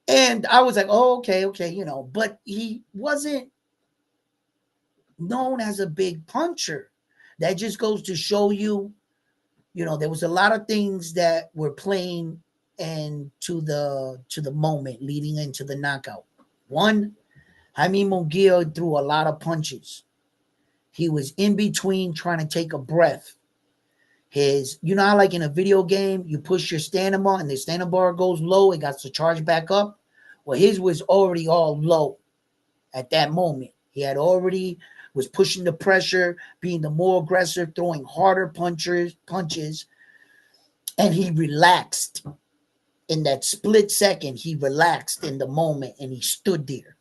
And I was like, oh, okay, you know, but he wasn't known as a big puncher. That just goes to show you, you know, there was a lot of things that were playing into the moment leading into the knockout. One, Jaime Munguia threw a lot of punches. He was in between trying to take a breath. You know how like in a video game, you push your stamina bar and the stamina bar goes low, it got to charge back up. Well, his was already all low at that moment. He had already was pushing the pressure, being the more aggressive, throwing harder punches, and he relaxed. In that split second, he relaxed in the moment and he stood there.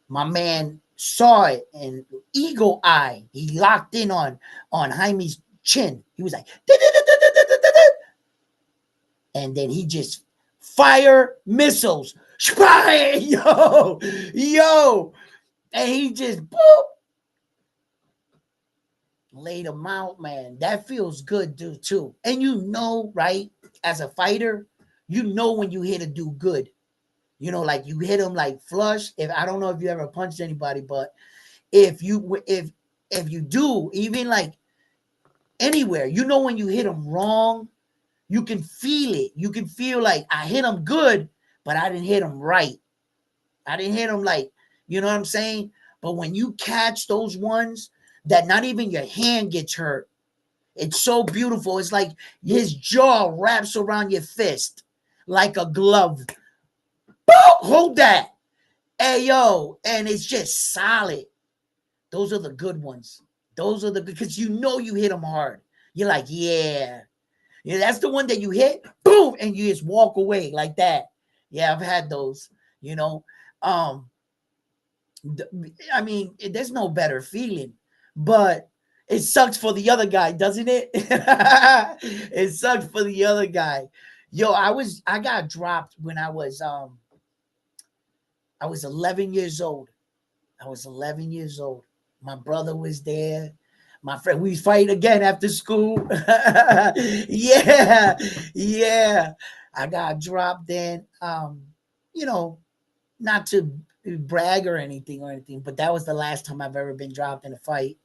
My man saw it and eagle eye, he locked in on Jaime's chin. He was like, and then he just fire missiles. Yo, and he just boop, laid him out, man. That feels good, dude, too. And you know, right, as a fighter, you know when you hit a dude good. You know, like you hit him like flush. If I don't know if you ever punched anybody, but if you do, even like anywhere, you know when you hit him wrong, you can feel it. You can feel like I hit him good, but I didn't hit him right. I didn't hit him like, you know what I'm saying? But when you catch those ones that not even your hand gets hurt, it's so beautiful. It's like his jaw wraps around your fist like a glove. Boom! Hold that. Hey, yo. And it's just solid. Those are the good ones. Those are the good, because you know you hit them hard. You're like, yeah. Yeah, that's the one that you hit, boom, and you just walk away like that. Yeah, I've had those, you know. I mean, there's no better feeling, but it sucks for the other guy, doesn't it? It sucks for the other guy. Yo, I got dropped when I was 11 years old. I was 11 years old. My brother was there. My friend, we fight again after school. Yeah, yeah. I got dropped in. You know, not to brag or anything, but that was the last time I've ever been dropped in a fight.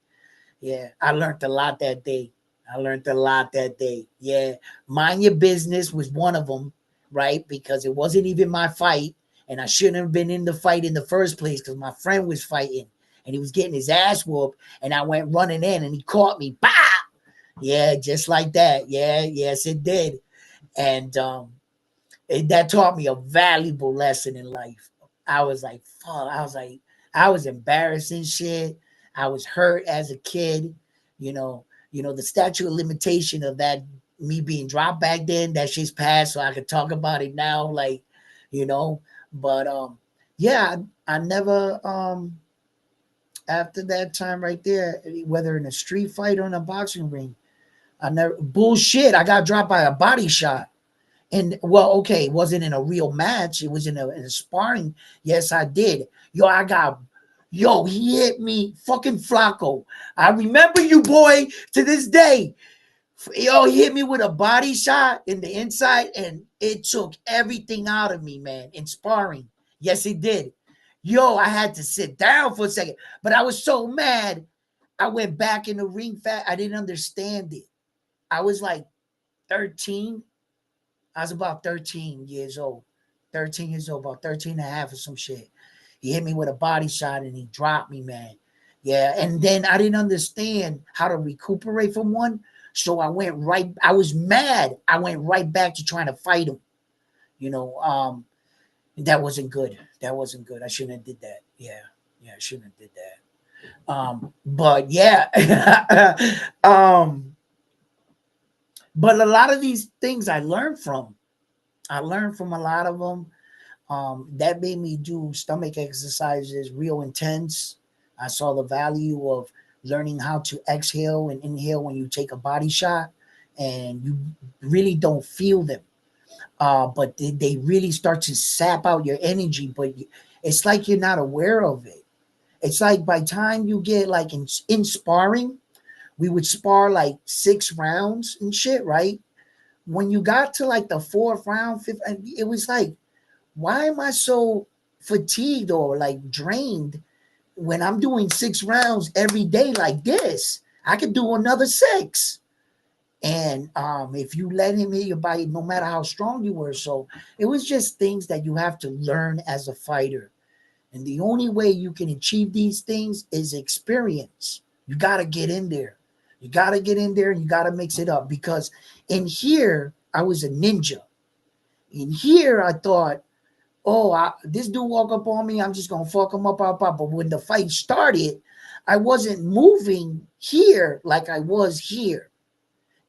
Yeah, I learned a lot that day. Yeah, mind your business was one of them, right? Because it wasn't even my fight, and I shouldn't have been in the fight in the first place because my friend was fighting and he was getting his ass whooped, and I went running in and he caught me. Bah! Yeah, just like that. Yeah, yes, it did. And that taught me a valuable lesson in life. I was like, fuck. I was embarrassing shit. I was hurt as a kid. The statute of limitation of that me being dropped back then, that shit's passed, so I could talk about it now. Like, you know, but yeah, I never after that time right there, whether in a street fight or in a boxing ring, I never bullshit. I got dropped by a body shot. And well, okay, it wasn't in a real match. It was in a sparring. Yes, I did. He hit me, fucking Flacco. I remember you, boy, to this day. Yo, he hit me with a body shot in the inside, and it took everything out of me, man, in sparring. Yes, it did. Yo, I had to sit down for a second, but I was so mad. I went back in the ring fat. I didn't understand it. I was like 13. I was about 13 years old. 13 years old, about 13 and a half or some shit. He hit me with a body shot and he dropped me, man. Yeah, and then I didn't understand how to recuperate from one. So I was mad. I went right back to trying to fight him. You know, that wasn't good. That wasn't good. I shouldn't have did that. Yeah. Yeah, I shouldn't have did that. But yeah. But a lot of these things I learned from. I learned from a lot of them. That made me do stomach exercises real intense. I saw the value of learning how to exhale and inhale when you take a body shot, and you really don't feel them. But they really start to sap out your energy, but it's like you're not aware of it. It's like by time you get like in sparring, we would spar like 6 rounds and shit, right? When you got to like the fourth round, fifth, it was like, why am I so fatigued or like drained when I'm doing 6 rounds every day like this? I could do another 6. And if you let him hit your body, no matter how strong you were. So it was just things that you have to learn as a fighter. And the only way you can achieve these things is experience. You got to get in there. You got to get in there and you got to mix it up, because in here, I was a ninja. In here, I thought, oh, this dude walk up on me, I'm just going to fuck him up. But when the fight started, I wasn't moving here like I was here.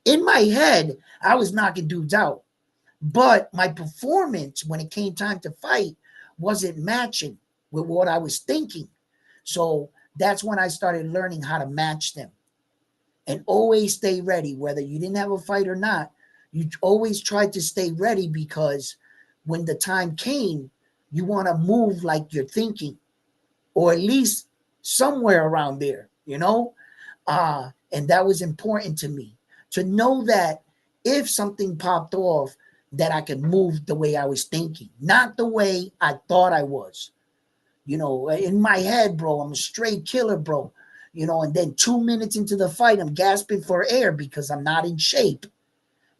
In my head, I was knocking dudes out. But my performance when it came time to fight wasn't matching with what I was thinking. So that's when I started learning how to match them. And always stay ready, whether you didn't have a fight or not. You always tried to stay ready, because when the time came, you want to move like you're thinking, or at least somewhere around there, you know? And that was important to me, to know that if something popped off, that I could move the way I was thinking, not the way I thought I was. You know, in my head, bro, I'm a straight killer, bro. You know, and then 2 minutes into the fight, I'm gasping for air because I'm not in shape.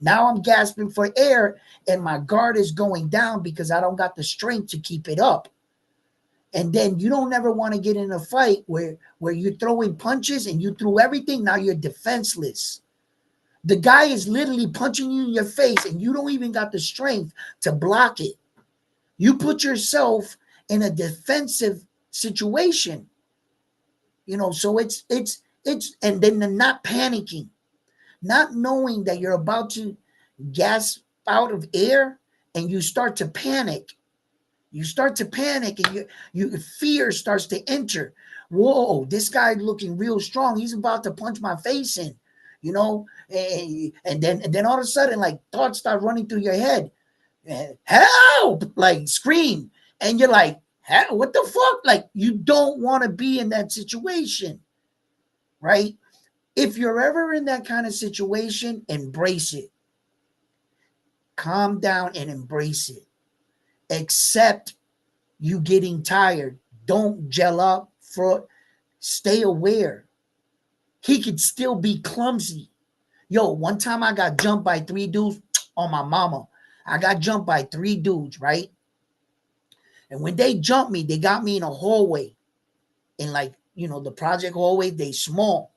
Now I'm gasping for air and my guard is going down because I don't got the strength to keep it up. And then you don't ever want to get in a fight where you're throwing punches and you threw everything. Now you're defenseless. The guy is literally punching you in your face and you don't even got the strength to block it. You put yourself in a defensive situation. You know, so it's and then the not panicking, not knowing that you're about to gasp out of air and you start to panic. You start to panic and you fear starts to enter. Whoa, this guy looking real strong. He's about to punch my face in, you know, and then all of a sudden, like, thoughts start running through your head. Help! Like, scream. And you're like, what the fuck? Like, you don't want to be in that situation, right? If you're ever in that kind of situation, embrace it. Calm down and embrace it. Accept you getting tired. Don't gel up. Stay aware. He could still be clumsy. Yo, one time I got jumped by 3 dudes on my mama. I got jumped by 3 dudes, right? And when they jumped me, they got me in a hallway. In, like, you know, the project hallway, they small.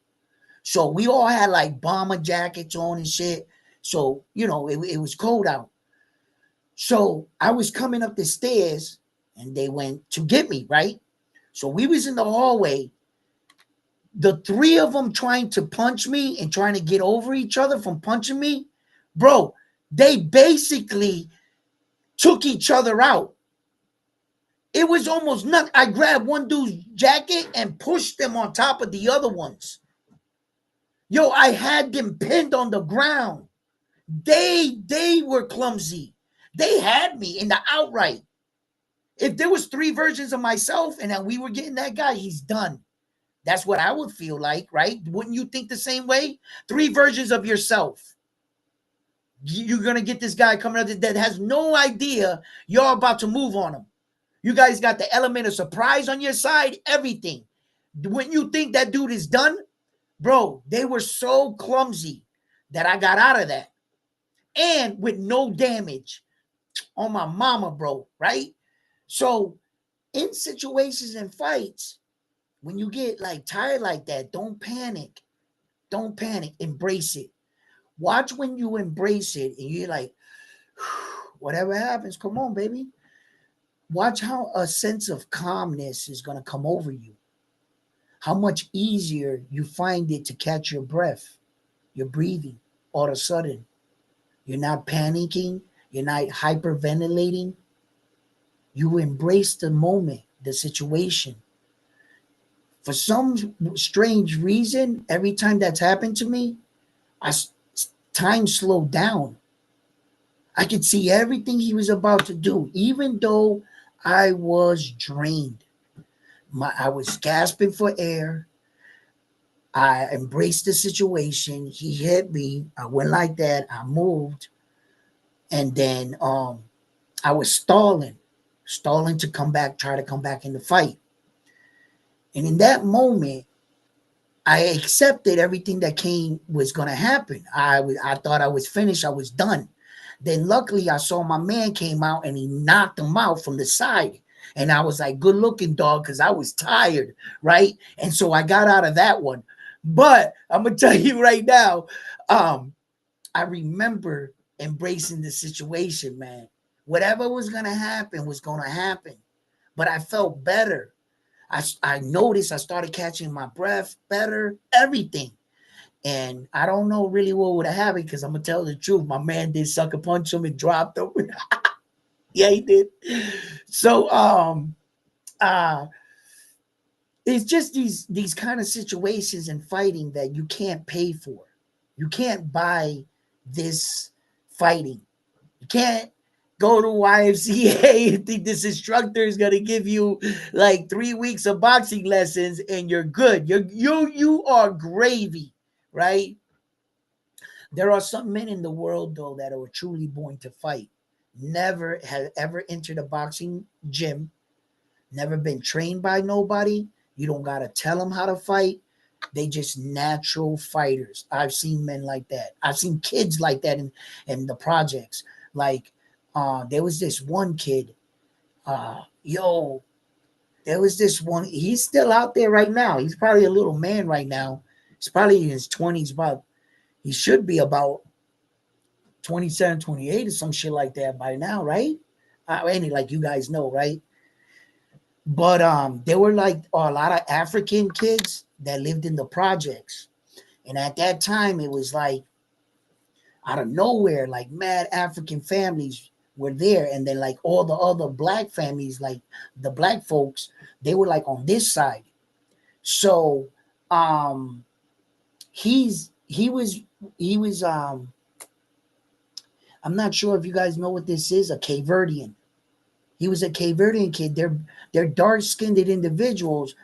So we all had like bomber jackets on and shit. So, you know, it was cold out. So I was coming up the stairs and they went to get me, right? So we was in the hallway. The 3 of them trying to punch me and trying to get over each other from punching me. Bro, they basically took each other out. It was almost nothing. I grabbed one dude's jacket and pushed them on top of the other ones. Yo, I had them pinned on the ground. They were clumsy. They had me in the outright. If there was 3 versions of myself and then we were getting that guy, he's done. That's what I would feel like, right? Wouldn't you think the same way? 3 versions of yourself. You're going to get this guy coming up that has no idea you're about to move on him. You guys got the element of surprise on your side, everything. When you think that dude is done, bro, they were so clumsy that I got out of that. And with no damage on my mama, bro, right? So in situations and fights, when you get like tired like that, don't panic. Don't panic. Embrace it. Watch when you embrace it and you're like, whatever happens, come on, baby. Watch how a sense of calmness is going to come over you. How much easier you find it to catch your breath, your breathing, all of a sudden. You're not panicking. You're not hyperventilating. You embrace the moment, the situation. For some strange reason, every time that's happened to me, time slowed down. I could see everything he was about to do, even though I was drained. I was gasping for air. I embraced the situation. He hit me. I went like that. I moved, and then I was stalling to come back, try to come back in the fight. And in that moment, I accepted everything that was going to happen. I thought I was finished. I was done. Then luckily I saw my man came out and he knocked him out from the side. And I was like, good looking, dog, because I was tired, right? And so I got out of that one. But I'm going to tell you right now, I remember embracing the situation, man. Whatever was going to happen was going to happen. But I felt better. I noticed I started catching my breath better, everything. And I don't know really what would have happened because I'm going to tell the truth. My man did sucker punch him and dropped him. Yeah, he did. So it's just these kind of situations in fighting that you can't pay for. You can't buy this fighting. You can't go to YMCA and think this instructor is gonna give you like 3 weeks of boxing lessons and you're good. You are gravy, right? There are some men in the world though that are truly born to fight. Never have ever entered a boxing gym, never been trained by nobody. You don't gotta tell them how to fight. They just natural fighters. I've seen men like that. I've seen kids like that in the projects. Like there was this one kid. Yo, there was this one. He's still out there right now. He's probably a little man right now. He's probably in his 20s, but he should be about 27, 28 or some shit like that by now, right? Any like you guys know, right? But there were like a lot of African kids that lived in the projects. And at that time, it was like out of nowhere, like mad African families were there. And then like all the other black families, like the black folks, they were like on this side. So he was I'm not sure if you guys know what this is, a Cape Verdean. He was a Cape Verdean kid. They're dark-skinned individuals,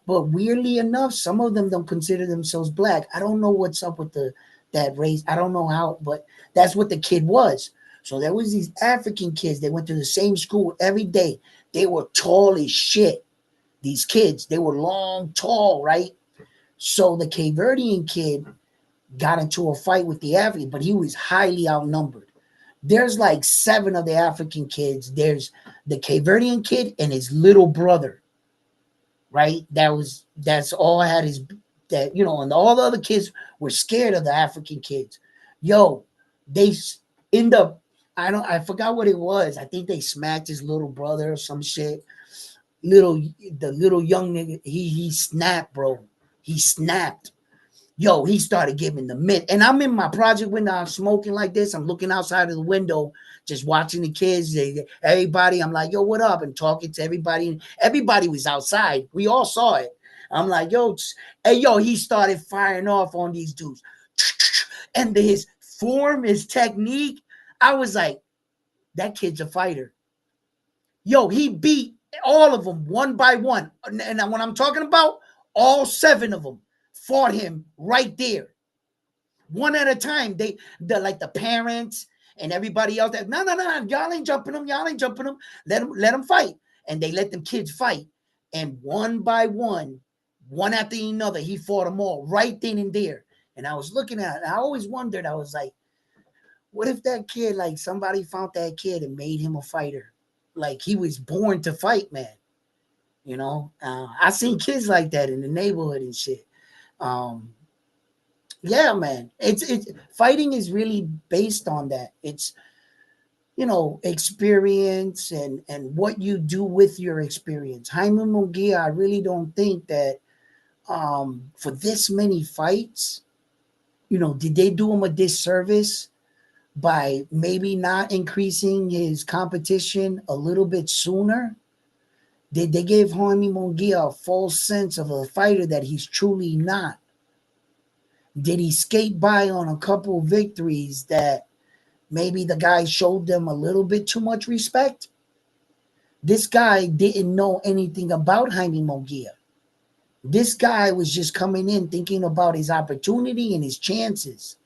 but weirdly enough, some of them don't consider themselves black. I don't know what's up with that race. I don't know how, but that's what the kid was. So there was these African kids. They went to the same school every day. They were tall as shit. These kids, they were long, tall, right? So the Cape Verdean kid got into a fight with the African, but he was highly outnumbered. There's like 7 of the African kids. There's the Cape Verdean kid and his little brother, right? That's all I had is that, and all the other kids were scared of the African kids. Yo, they end up, I forgot what it was. I think they smacked his little brother or some shit. The little young nigga, he snapped, bro. He snapped. Yo, he started giving the mid. And I'm in my project window, I'm smoking like this. I'm looking outside of the window, just watching the kids. Everybody, I'm like, yo, what up? And talking to everybody. Everybody was outside. We all saw it. I'm like, yo, hey, yo, he started firing off on these dudes. And his form, his technique, I was like, that kid's a fighter. Yo, he beat all of them one by one. And when I'm talking about, all 7 of them fought him right there, one at a time. Like the parents and everybody else. That no, y'all ain't jumping them. Y'all ain't jumping them. Let them fight. And they let them kids fight. And one by one, one after another, he fought them all right then and there. And I was looking at it. I always wondered. I was like, what if that kid, like somebody found that kid and made him a fighter? Like he was born to fight, man. You know, I seen kids like that in the neighborhood and shit. Yeah, man. It's fighting is really based on that. It's, you know, experience and what you do with your experience. Jaime Munguia, I really don't think that for this many fights, you know, did they do him a disservice by maybe not increasing his competition a little bit sooner? Did they give Jaime Munguia a false sense of a fighter that he's truly not? Did he skate by on a couple of victories that maybe the guy showed them a little bit too much respect? This guy didn't know anything about Jaime Munguia. This guy was just coming in thinking about his opportunity and his chances.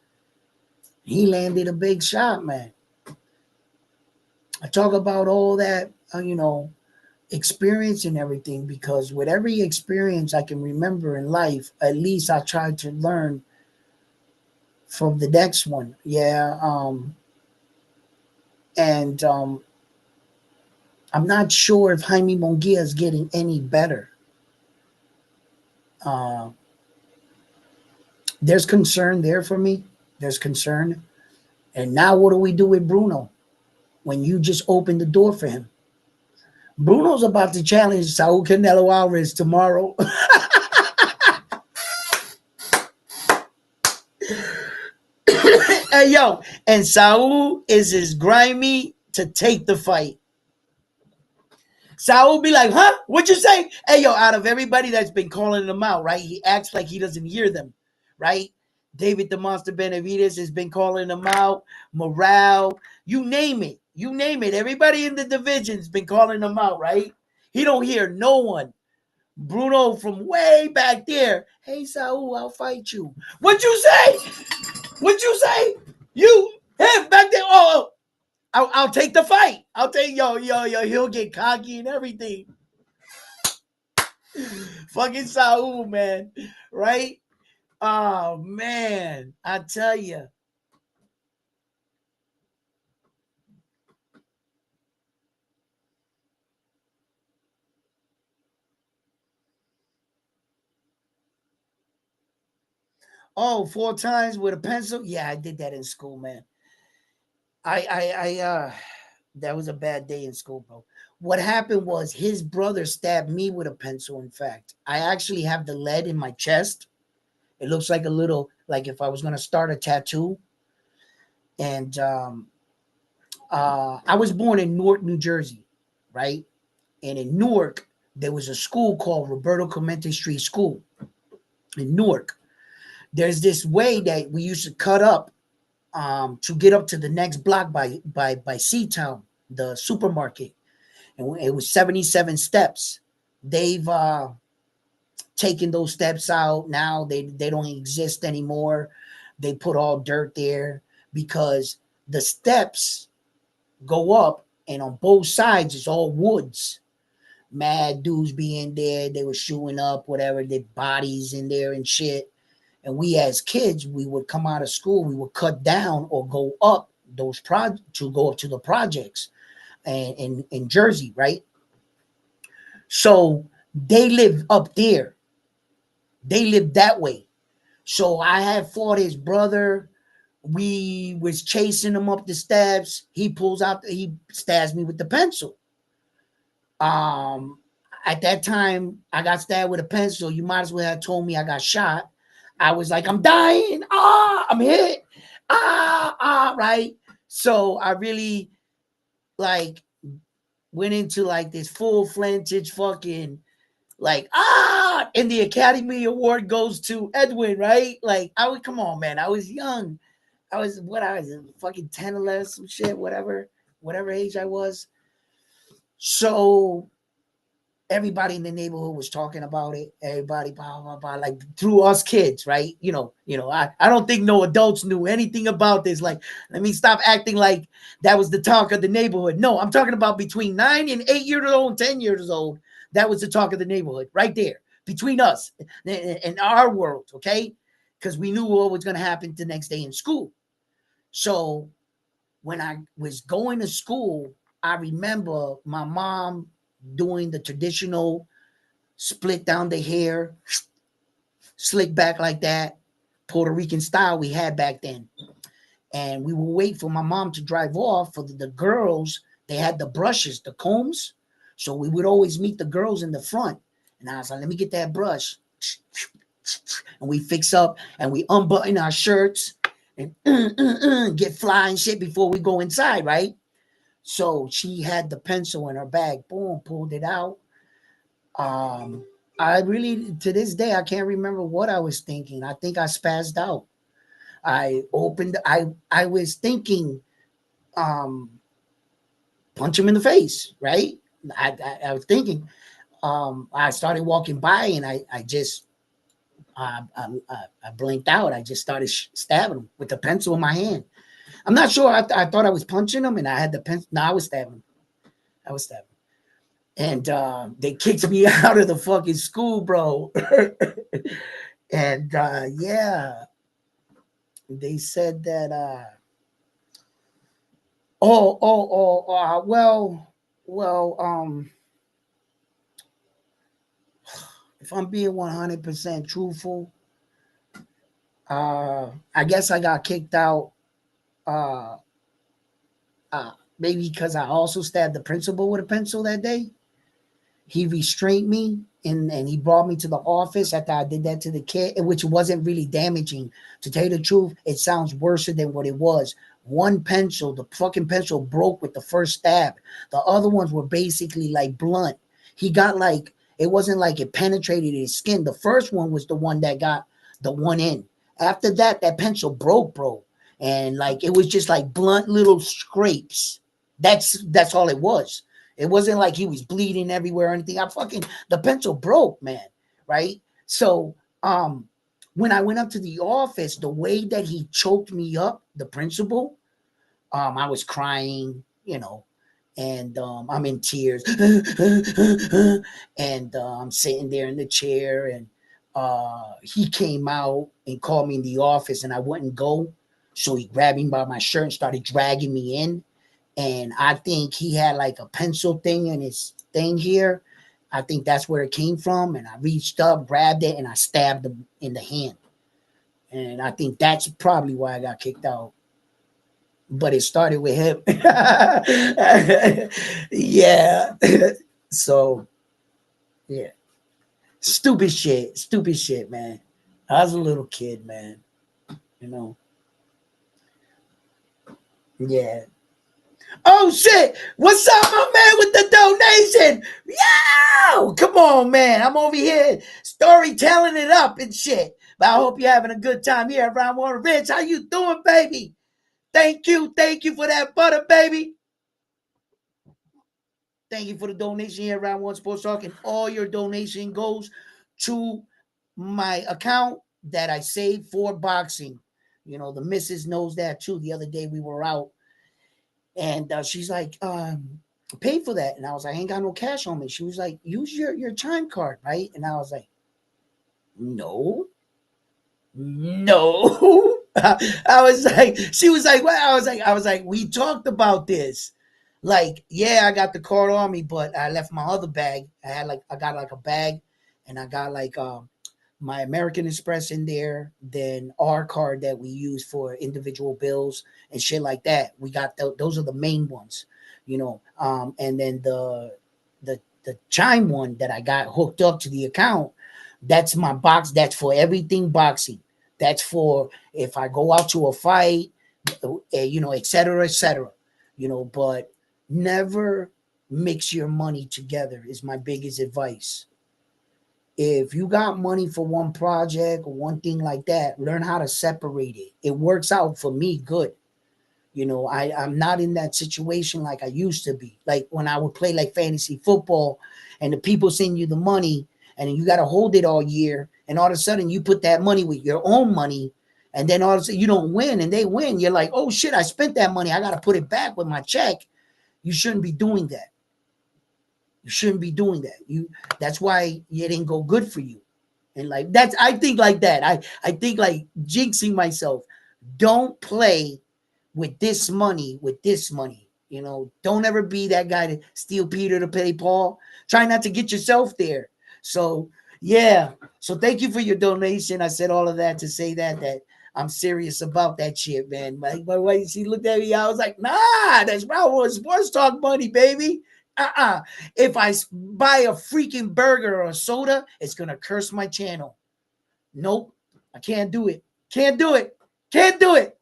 He landed a big shot, man. I talk about all that, you know, experience and everything, because with every experience I can remember in life, at least I try to learn from the next one. Yeah. And I'm not sure if Jaime Munguia is getting any better. There's concern there for me. There's concern. And now what do we do with Bruno when you just open the door for him? Bruno's about to challenge Saul Canelo Alvarez tomorrow. Hey, yo, and Saul is as grimy to take the fight. Saul be like, huh? What'd you say? Hey, yo, out of everybody that's been calling him out, right? He acts like he doesn't hear them, right? David the Monster Benavidez has been calling him out. Morale, you name it. You name it. Everybody in the division's been calling him out, right? He don't hear no one. Bruno from way back there. Hey, Saul, I'll fight you. What'd you say? What'd you say? You, him back there. Oh, I'll take the fight. I'll take yo. He'll get cocky and everything. Fucking Saul, man. Right? Oh man, I tell you. Oh, 4 times with a pencil? Yeah, I did that in school, man. I that was a bad day in school, bro. What happened was his brother stabbed me with a pencil. In fact, I actually have the lead in my chest. It looks like a little, like if I was gonna start a tattoo. And I was born in Newark, New Jersey, right? And in Newark, there was a school called Roberto Clemente Street School in Newark. There's this way that we used to cut up to get up to the next block by Seatown, the supermarket, and it was 77 steps. They've taken those steps out now. They don't exist anymore. They put all dirt there because the steps go up, and on both sides it's all woods. Mad dudes be in there. They were shooting up whatever, their bodies in there and shit. And we as kids, we would come out of school, we would cut down or go up those to go up to the projects and in Jersey, right? So they live up there. They live that way. So I had fought his brother. We was chasing him up the steps. He pulls out, he stabs me with the pencil. Um, at that time, I got stabbed with a pencil. You might as well have told me I got shot. I was like, I'm dying. I'm hit. Right. So I really like went into like this full-fledged fucking like and the Academy Award goes to Edwin, right? Like I would come on, man. I was young. I was fucking 10, 11, some shit, whatever age I was. So everybody in the neighborhood was talking about it. Everybody, blah, blah, blah, like through us kids, right? I don't think no adults knew anything about this. Like, let me stop acting like that was the talk of the neighborhood. No, I'm talking about between 9 and 8 years old, 10 years old. That was the talk of the neighborhood right there between us and our world, okay? Because we knew what was going to happen the next day in school. So when I was going to school, I remember my mom doing the traditional split down the hair, slick back like that, Puerto Rican style we had back then. And we would wait for my mom to drive off. For the girls, they had the brushes, the combs. So we would always meet the girls in the front. And I was like, let me get that brush. And we fix up and we unbutton our shirts and get flying shit before we go inside, right? So she had the pencil in her bag. Boom, pulled it out. Um, I really, to this day, I can't remember what I was thinking. I think I spazzed out. I was thinking, um, punch him in the face, right? I was thinking, I started walking by and I just, I blinked out. I just started stabbing him with the pencil in my hand. I'm not sure. I thought I was punching him and I had the pencil. No, I was stabbing him. I was stabbing him. And they kicked me out of the fucking school, bro. And yeah, they said that. Well. If I'm being 100% truthful, I guess I got kicked out. Uh, Maybe because I also stabbed the principal with a pencil that day. He restrained me and he brought me to the office after I did that to the kid, which wasn't really damaging. To tell you the truth, it sounds worse than what it was. One pencil, the fucking pencil broke with the first stab. The other ones were basically like blunt. He got like, it wasn't like it penetrated his skin. The first one was the one that got the one in. After that, that pencil broke, bro. And like it was just like blunt little scrapes. That's all it was. It wasn't like he was bleeding everywhere or anything. The pencil broke, man. Right. So when I went up to the office, the way that he choked me up, the principal, I was crying, and I'm in tears. And I'm sitting there in the chair and he came out and called me in the office and I wouldn't go. So he grabbed me by my shirt and started dragging me in. And I think he had like a pencil thing in his thing here. I think that's where it came from. And I reached up, grabbed it, and I stabbed him in the hand. And I think that's probably why I got kicked out. But it started with him. Yeah. So, yeah. Stupid shit, man. I was a little kid, man. You know. Yeah. Oh shit! What's up, my man, with the donation? Yo! Come on, man. I'm over here storytelling it up and shit. But I hope you're having a good time here at Round One Rich. How you doing, baby? Thank you for that butter, baby. Thank you for the donation here at Round One Sports Talk, and all your donation goes to my account that I saved for boxing. The missus knows that too. The other day we were out and she's like, pay for that. And I was like, I ain't got no cash on me. She was like, use your time card, right? And I was like, no. I was like, she was like, what? I was like, we talked about this. Like, yeah, I got the card on me, but I left my other bag. I got like a bag and I got like my American Express in there, then our card that we use for individual bills and shit like that. We got those are the main ones, and then the Chime one that I got hooked up to the account, that's my box. That's for everything boxing. That's for if I go out to a fight, you know, et cetera, you know, but never mix your money together is my biggest advice. If you got money for one project or one thing like that, learn how to separate it. It works out for me good. You know, I'm not in that situation like I used to be. Like when I would play like fantasy football and the people send you the money and you got to hold it all year. And all of a sudden you put that money with your own money. And then all of a sudden you don't win and they win. You're like, oh shit, I spent that money. I got to put it back with my check. You shouldn't be doing that. You shouldn't be doing that. That's why it didn't go good for you. And like that's I think like that. I think like jinxing myself. Don't play with this money, You know, don't ever be that guy to steal Peter to pay Paul. Try not to get yourself there. So yeah. So thank you for your donation. I said all of that to say that I'm serious about that shit, man. Like my wife, she looked at me. I was like, nah, that's Broward Sports Talk money, baby. If I buy a freaking burger or a soda, it's gonna curse my channel. Nope, I can't do it. Can't do it. Can't do it.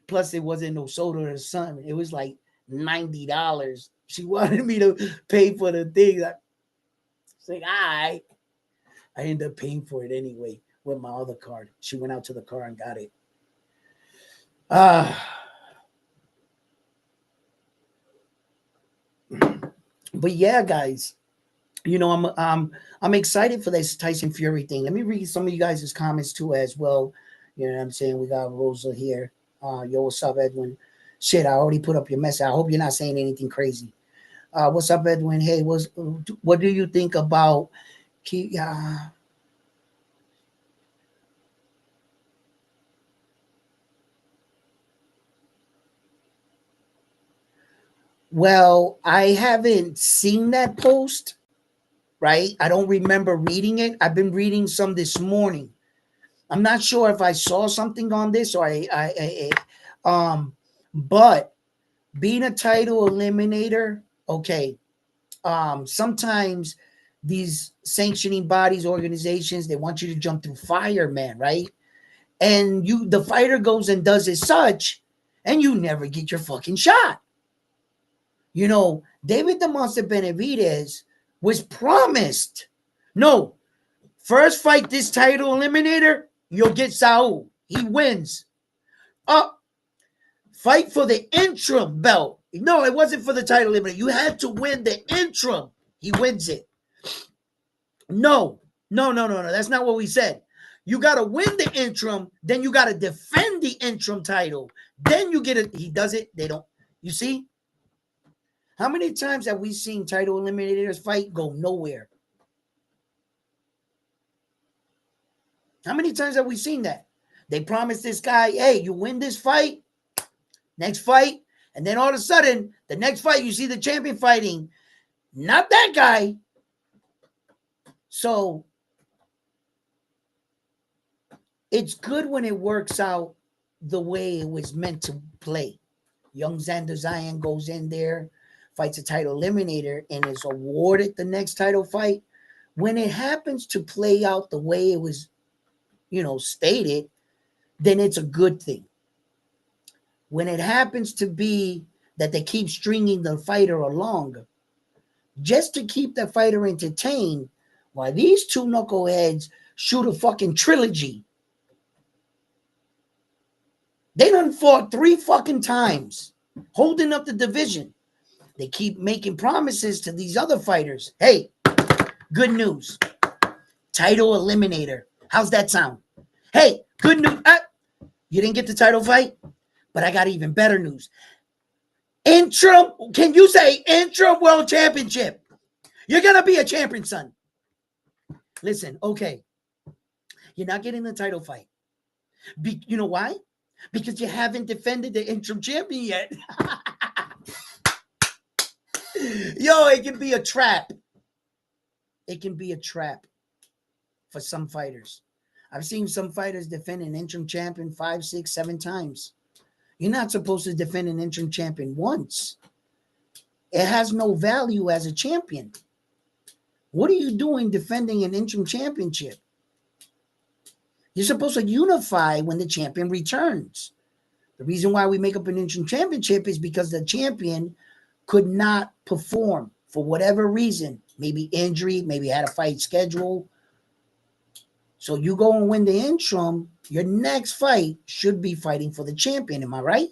Plus, it wasn't no soda or something. It was like $90. She wanted me to pay for the thing. It's like, all right. I ended up paying for it anyway with my other card. She went out to the car and got it. But yeah, guys, you know, I'm excited for this Tyson Fury thing. Let me read some of you guys' comments too as well. You know what I'm saying? We got Rosa here. Yo, what's up, Edwin? Shit, I already put up your message. I hope you're not saying anything crazy. What's up, Edwin? Hey, what do you think about well, I haven't seen that post, right? I don't remember reading it. I've been reading some this morning. I'm not sure if I saw something on this or but being a title eliminator, okay. Sometimes these sanctioning bodies, organizations, they want you to jump through fire, man, right? And the fighter goes and does as such, and you never get your fucking shot. You know, David the Monster Benavidez was promised, no, first fight this title eliminator, you'll get Saul. He wins. Fight for the interim belt. No, it wasn't for the title eliminator. You had to win the interim. He wins it. No. That's not what we said. You got to win the interim, then you got to defend the interim title. Then you get it. He does it. They don't. You see? How many times have we seen title eliminators fight go nowhere? How many times have we seen that? They promised this guy, hey, you win this fight, next fight, and then all of a sudden, the next fight, you see the champion fighting, not that guy. So it's good when it works out the way it was meant to play. Young Xander Zion goes in there, fights a title eliminator, and is awarded the next title fight. When it happens to play out the way it was, you know, stated, then it's a good thing. When it happens to be that they keep stringing the fighter along just to keep the fighter entertained while these two knuckleheads shoot a fucking trilogy. They done fought 3 fucking times, holding up the division. They keep making promises to these other fighters. Hey, good news. Title eliminator. How's that sound? Hey, good news. You didn't get the title fight, but I got even better news. Interim, can you say interim world championship? You're going to be a champion, son. Listen, okay. You're not getting the title fight. You know why? Because you haven't defended the interim champion yet. Yo, it can be a trap. It can be a trap for some fighters. I've seen some fighters defend an interim champion 5, 6, 7 times. You're not supposed to defend an interim champion once. It has no value as a champion. What are you doing defending an interim championship? You're supposed to unify when the champion returns. The reason why we make up an interim championship is because the champion could not perform for whatever reason, maybe injury, maybe had a fight schedule. So you go and win the interim, your next fight should be fighting for the champion. Am I right?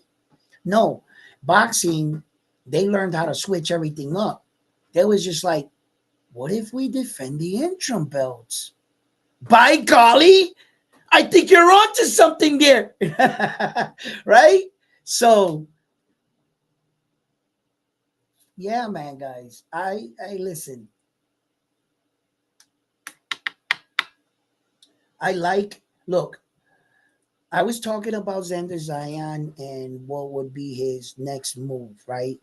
No. Boxing, they learned how to switch everything up. They was just like, what if we defend the interim belts? By golly, I think you're onto something there. Right? So yeah, man, guys. I listen. I like look, I was talking about Xander Zion and what would be his next move, right?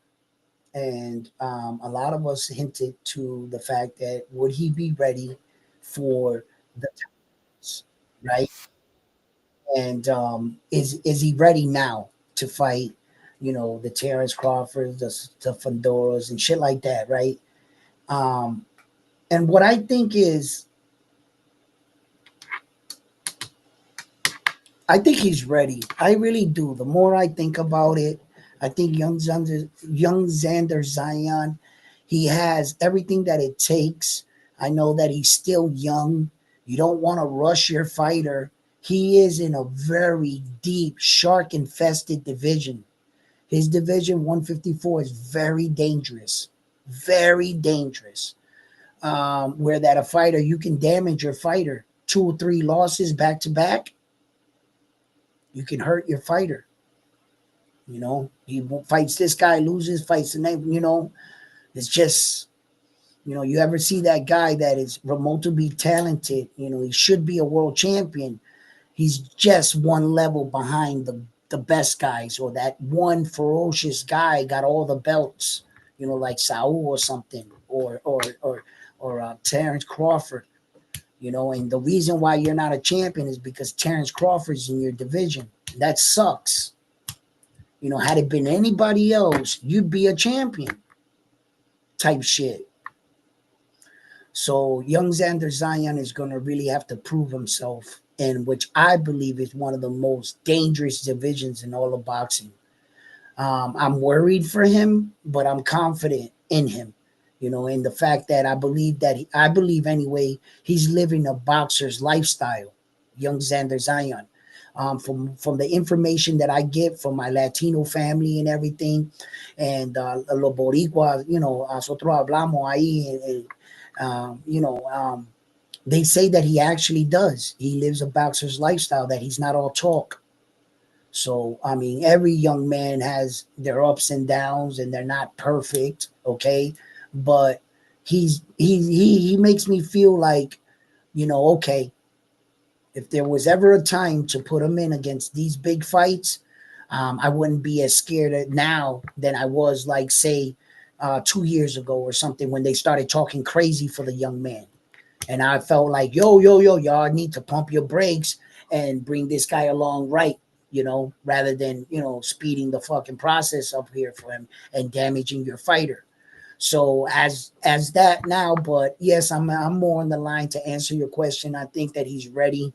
And a lot of us hinted to the fact that would he be ready for the times, right? And is he ready now to fight? You know, the Terrence Crawfords, the Fondoras, and shit like that, right? Um, and what I think is, I think he's ready. I really do. The more I think about it, I think young Xander Zion, he has everything that it takes. I know that he's still young. You don't want to rush your fighter. He is in a very deep, shark infested division. His division 154 is very dangerous, very dangerous. Where that a fighter, you can damage your fighter 2 or 3 losses back to back, you can hurt your fighter. You know, he fights this guy, loses, fights the next. You know, it's just, you know, you ever see that guy that is remotely talented? You know, he should be a world champion. He's just one level behind the best guys, or that one ferocious guy got all the belts. You know, like Saul or something, or Terrence Crawford. You know, and the reason why you're not a champion is because Terrence Crawford's in your division. That sucks. You know, had it been anybody else, you'd be a champion type shit. So young Xander Zion is going to really have to prove himself in which I believe is one of the most dangerous divisions in all of boxing. I'm worried for him, but I'm confident in him. You know, in the fact that I believe anyway, he's living a boxer's lifestyle, young Xander Zion. From the information that I get from my Latino family and everything, and los boricuas, you know, nosotros hablamos ahí, you know, they say that he actually does. He lives a boxer's lifestyle, that he's not all talk. So, I mean, every young man has their ups and downs, and they're not perfect, okay? But he makes me feel like, you know, okay, if there was ever a time to put him in against these big fights, I wouldn't be as scared now than I was, like, say, 2 years ago or something, when they started talking crazy for the young man. And I felt like, yo, y'all need to pump your brakes and bring this guy along right, you know, rather than, you know, speeding the fucking process up here for him and damaging your fighter. So as that now, but yes, I'm more on the line to answer your question. I think that he's ready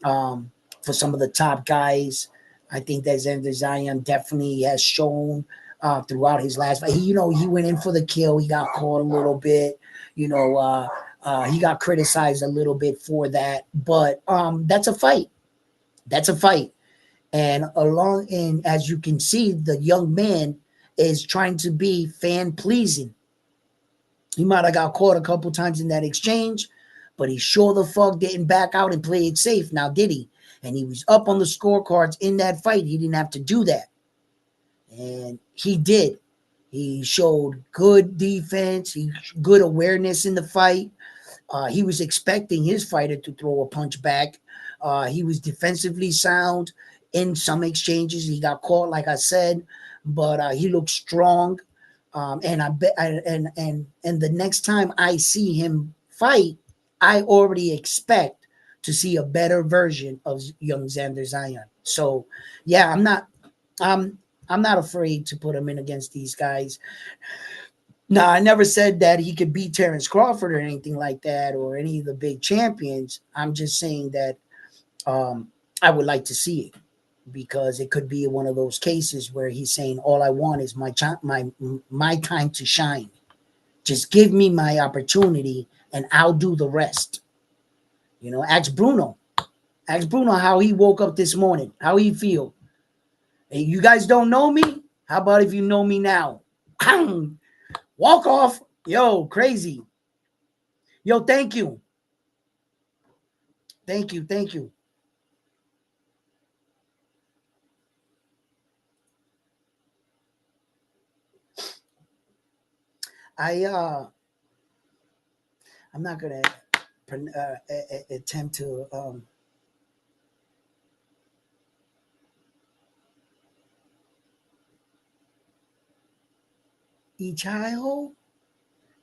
for some of the top guys. I think that Xander Zion definitely has shown throughout his last fight. You know, he went in for the kill. He got caught a little bit. You know, he got criticized a little bit for that, but that's a fight. That's a fight. And as you can see, the young man is trying to be fan pleasing. He might have got caught a couple times in that exchange, but he sure the fuck didn't back out and play it safe. Now, did he? And he was up on the scorecards in that fight. He didn't have to do that. And he did. He showed good defense, good awareness in the fight. He was expecting his fighter to throw a punch back. He was defensively sound in some exchanges. He got caught, like I said, but he looked strong. And I bet, and the next time I see him fight, I already expect to see a better version of young Xander Zion. So, yeah, I'm not afraid to put him in against these guys. Now, I never said that he could beat Terrence Crawford or anything like that, or any of the big champions. I'm just saying that I would like to see it because it could be one of those cases where he's saying, "All I want is my time to shine. Just give me my opportunity, and I'll do the rest." You know, ask Bruno. Ask Bruno how he woke up this morning, how he feel. Hey, you guys don't know me? How about if you know me now? Walk off. Yo, crazy. Yo, thank you. Thank you. Thank you. I I'm not gonna attempt to Ichiho.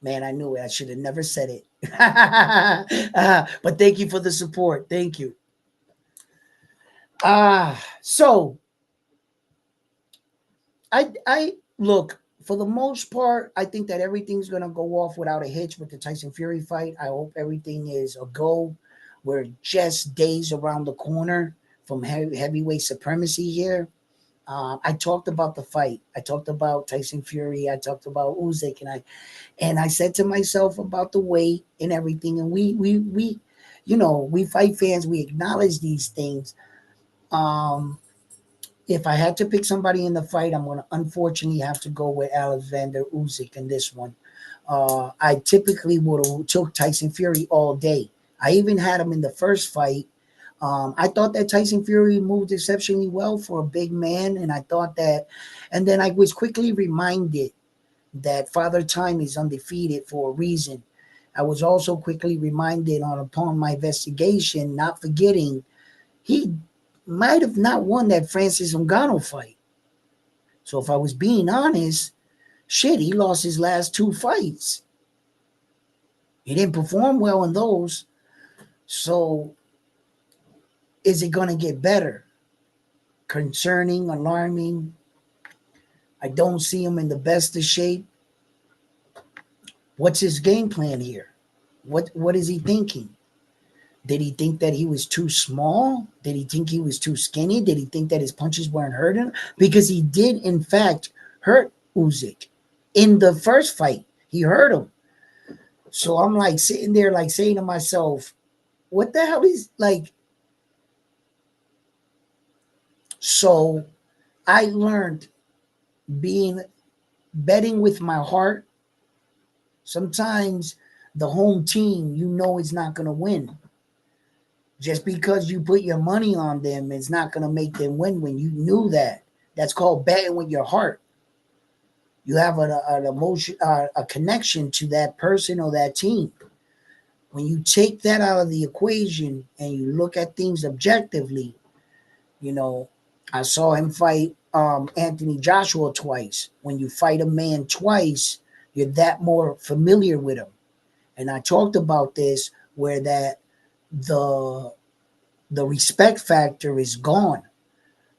Man, I knew it. I should have never said it. But thank you for the support. Thank you. So I look, for the most part, I think that everything's gonna go off without a hitch with the Tyson Fury fight. I hope everything is a go. We're just days around the corner from heavyweight supremacy here. I talked about the fight. I talked about Tyson Fury. I talked about Usyk, and I said to myself about the weight and everything. And we, you know, we fight fans. We acknowledge these things. Um, if I had to pick somebody in the fight, I'm going to unfortunately have to go with Alexander Usyk in this one. I typically would have took Tyson Fury all day. I even had him in the first fight. I thought that Tyson Fury moved exceptionally well for a big man, and I thought that, and then I was quickly reminded that Father Time is undefeated for a reason. I was also quickly reminded upon my investigation, not forgetting he might have not won that Francis Ngannou fight. So if I was being honest, shit, he lost his last two fights. He didn't perform well in those. So is it going to get better? Concerning, alarming. I don't see him in the best of shape. What's his game plan here? What is he thinking? Did he think that he was too small? Did he think he was too skinny? Did he think that his punches weren't hurting? Because he did, in fact, hurt Usyk in the first fight. He hurt him. So I'm like sitting there, like saying to myself, what the hell is like? So I learned being betting with my heart. Sometimes the home team, you know, is not going to win. Just because you put your money on them is not going to make them win when you knew that. That's called betting with your heart. You have an emotion, a connection to that person or that team. When you take that out of the equation and you look at things objectively, you know, I saw him fight Anthony Joshua twice. When you fight a man twice, you're that more familiar with him. And I talked about this where that the respect factor is gone.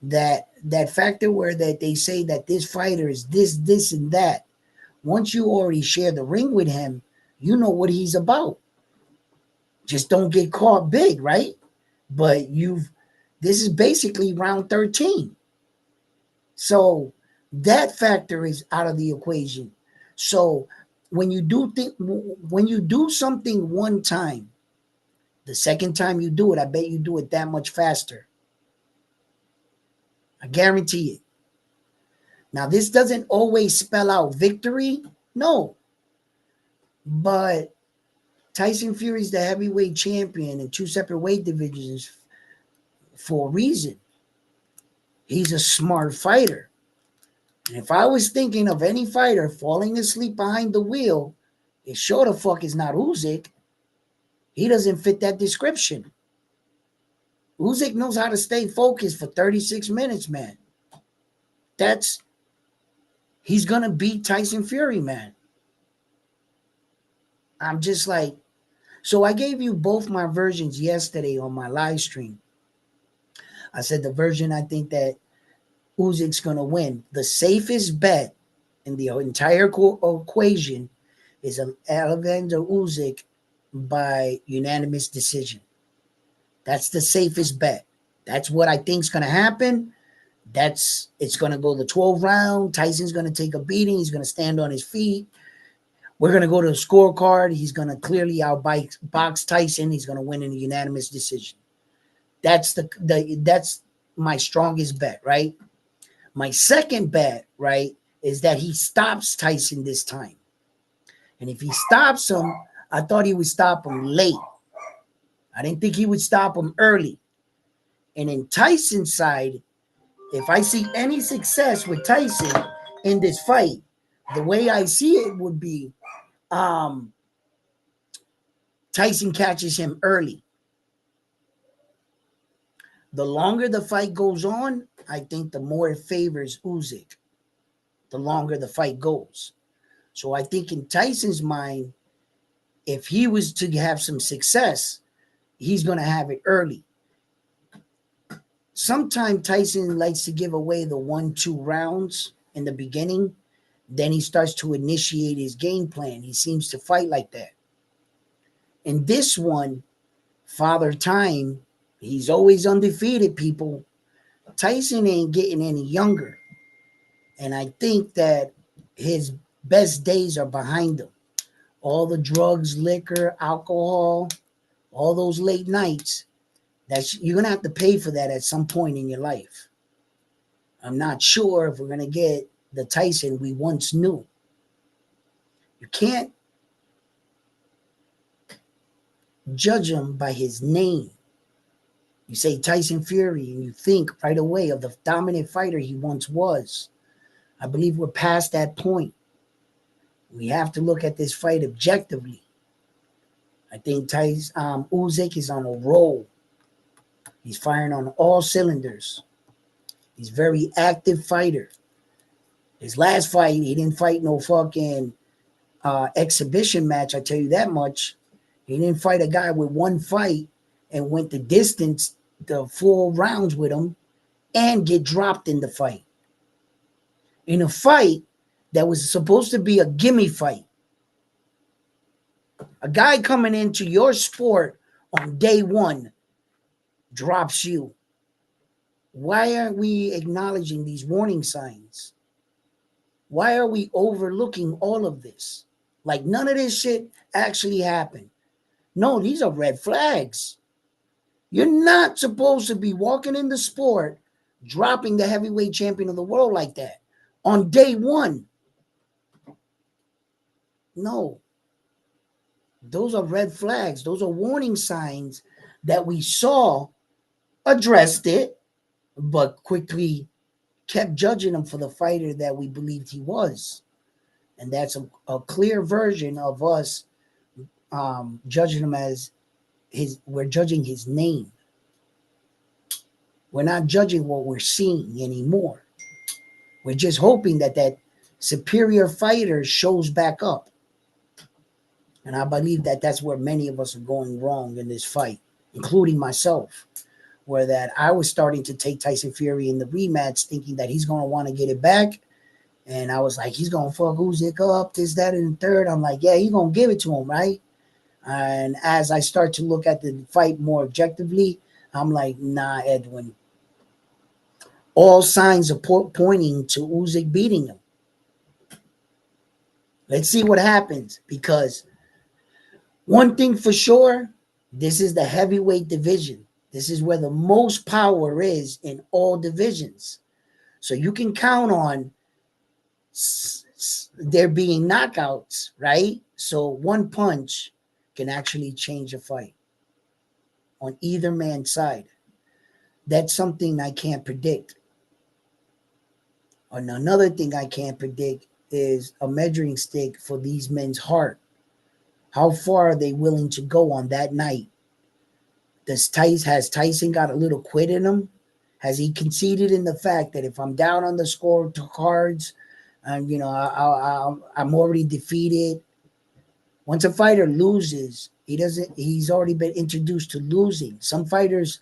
That factor where that they say that this fighter is this and that. Once you already share the ring with him, you know what he's about. Just don't get caught big, right? But this is basically round 13. So that factor is out of the equation. So when you do something one time, the second time you do it, I bet you do it that much faster. I guarantee it. Now, this doesn't always spell out victory. No. But Tyson Fury's the heavyweight champion in two separate weight divisions for a reason. He's a smart fighter. And if I was thinking of any fighter falling asleep behind the wheel, it sure the fuck is not Usyk. He doesn't fit that description. Usyk knows how to stay focused for 36 minutes, man. He's gonna beat Tyson Fury, man. I'm just like, so I gave you both my versions yesterday on my live stream. I said the version I think that Usyk's gonna win. The safest bet in the entire equation is Alexander Usyk by unanimous decision. That's the safest bet. That's what I think is going to happen. It's going to go the 12th round. Tyson's going to take a beating. He's going to stand on his feet. We're going to go to the scorecard. He's going to clearly outbox Tyson. He's going to win in a unanimous decision. That's that's my strongest bet, right? My second bet, right, is that he stops Tyson this time. And if he stops him, I thought he would stop him late. I didn't think he would stop him early. And in Tyson's side, if I see any success with Tyson in this fight, the way I see it would be Tyson catches him early. The longer the fight goes on, I think the more it favors Usyk. The longer the fight goes. So I think in Tyson's mind, if he was to have some success, he's going to have it early. Sometimes Tyson likes to give away the 1-2 rounds in the beginning. Then he starts to initiate his game plan. He seems to fight like that. In this one, Father Time, he's always undefeated, people. Tyson ain't getting any younger. And I think that his best days are behind him. All the drugs, liquor, alcohol, all those late nights, you're going to have to pay for that at some point in your life. I'm not sure if we're going to get the Tyson we once knew. You can't judge him by his name. You say Tyson Fury and you think right away of the dominant fighter he once was. I believe we're past that point. We have to look at this fight objectively. I think Usyk is on a roll. He's firing on all cylinders. He's a very active fighter. His last fight, he didn't fight no fucking exhibition match, I tell you that much. He didn't fight a guy with one fight and went the distance, the 4 rounds with him, and get dropped in the fight. In a fight that was supposed to be a gimme fight. A guy coming into your sport on day 1 drops you. Why aren't we acknowledging these warning signs? Why are we overlooking all of this? Like none of this shit actually happened. No, these are red flags. You're not supposed to be walking in the sport, dropping the heavyweight champion of the world like that on day 1. No. Those are red flags. Those are warning signs that we saw, addressed it, but quickly kept judging him for the fighter that we believed he was. And that's a clear version of us judging him as we're judging his name. We're not judging what we're seeing anymore. We're just hoping that superior fighter shows back up. And I believe that that's where many of us are going wrong in this fight, including myself, where that I was starting to take Tyson Fury in the rematch thinking that he's going to want to get it back. And I was like, he's going to fuck Usyk up, this, that, and the third. I'm like, yeah, he's going to give it to him, right? And as I start to look at the fight more objectively, I'm like, nah, Edwin. All signs are pointing to Usyk beating him. Let's see what happens, because one thing for sure, this is the heavyweight division. This is where the most power is in all divisions. So you can count on there being knockouts, right? So one punch can actually change a fight on either man's side. That's something I can't predict. And another thing I can't predict is a measuring stick for these men's heart. How far are they willing to go on that night? Has Tyson got a little quit in him? Has he conceded in the fact that if I'm down on the score cards, and I'm already defeated? Once a fighter loses, he's already been introduced to losing. Some fighters,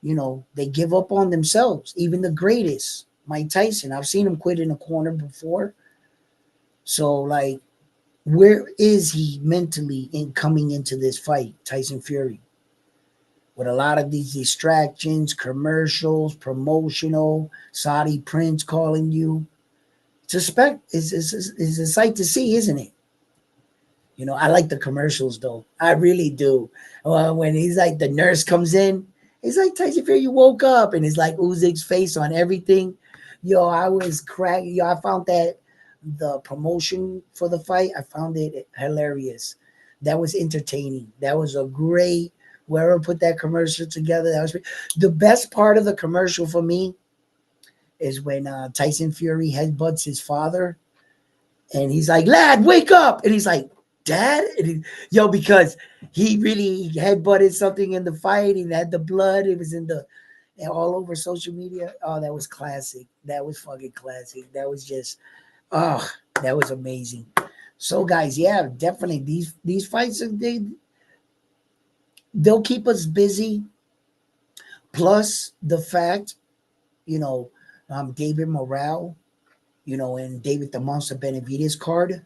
they give up on themselves. Even the greatest, Mike Tyson, I've seen him quit in a corner before. So, like, where is he mentally in coming into this fight, Tyson Fury? with a lot of these distractions, commercials, promotional, Saudi prince calling you. It's a sight to see, isn't it? You know, I like the commercials though. I really do. When he's like, the nurse comes in, he's like, Tyson Fury, you woke up, and it's like Uzyk's face on everything. Yo, I was cracking. Yo, I found that the promotion for the fight, I found it hilarious. That was entertaining. That was a great. Whoever put that commercial together, that was the best part of the commercial for me. Is when Tyson Fury headbutts his father, and he's like, "Lad, wake up!" And he's like, "Dad," and yo, because he really headbutted something in the fight, and had the blood. It was in the all over social media. Oh, that was classic. That was fucking classic. That was just, oh, that was amazing. So, guys, yeah, definitely these fights they'll keep us busy. Plus the fact, you know, David Morale, and David the Monster Benavides card.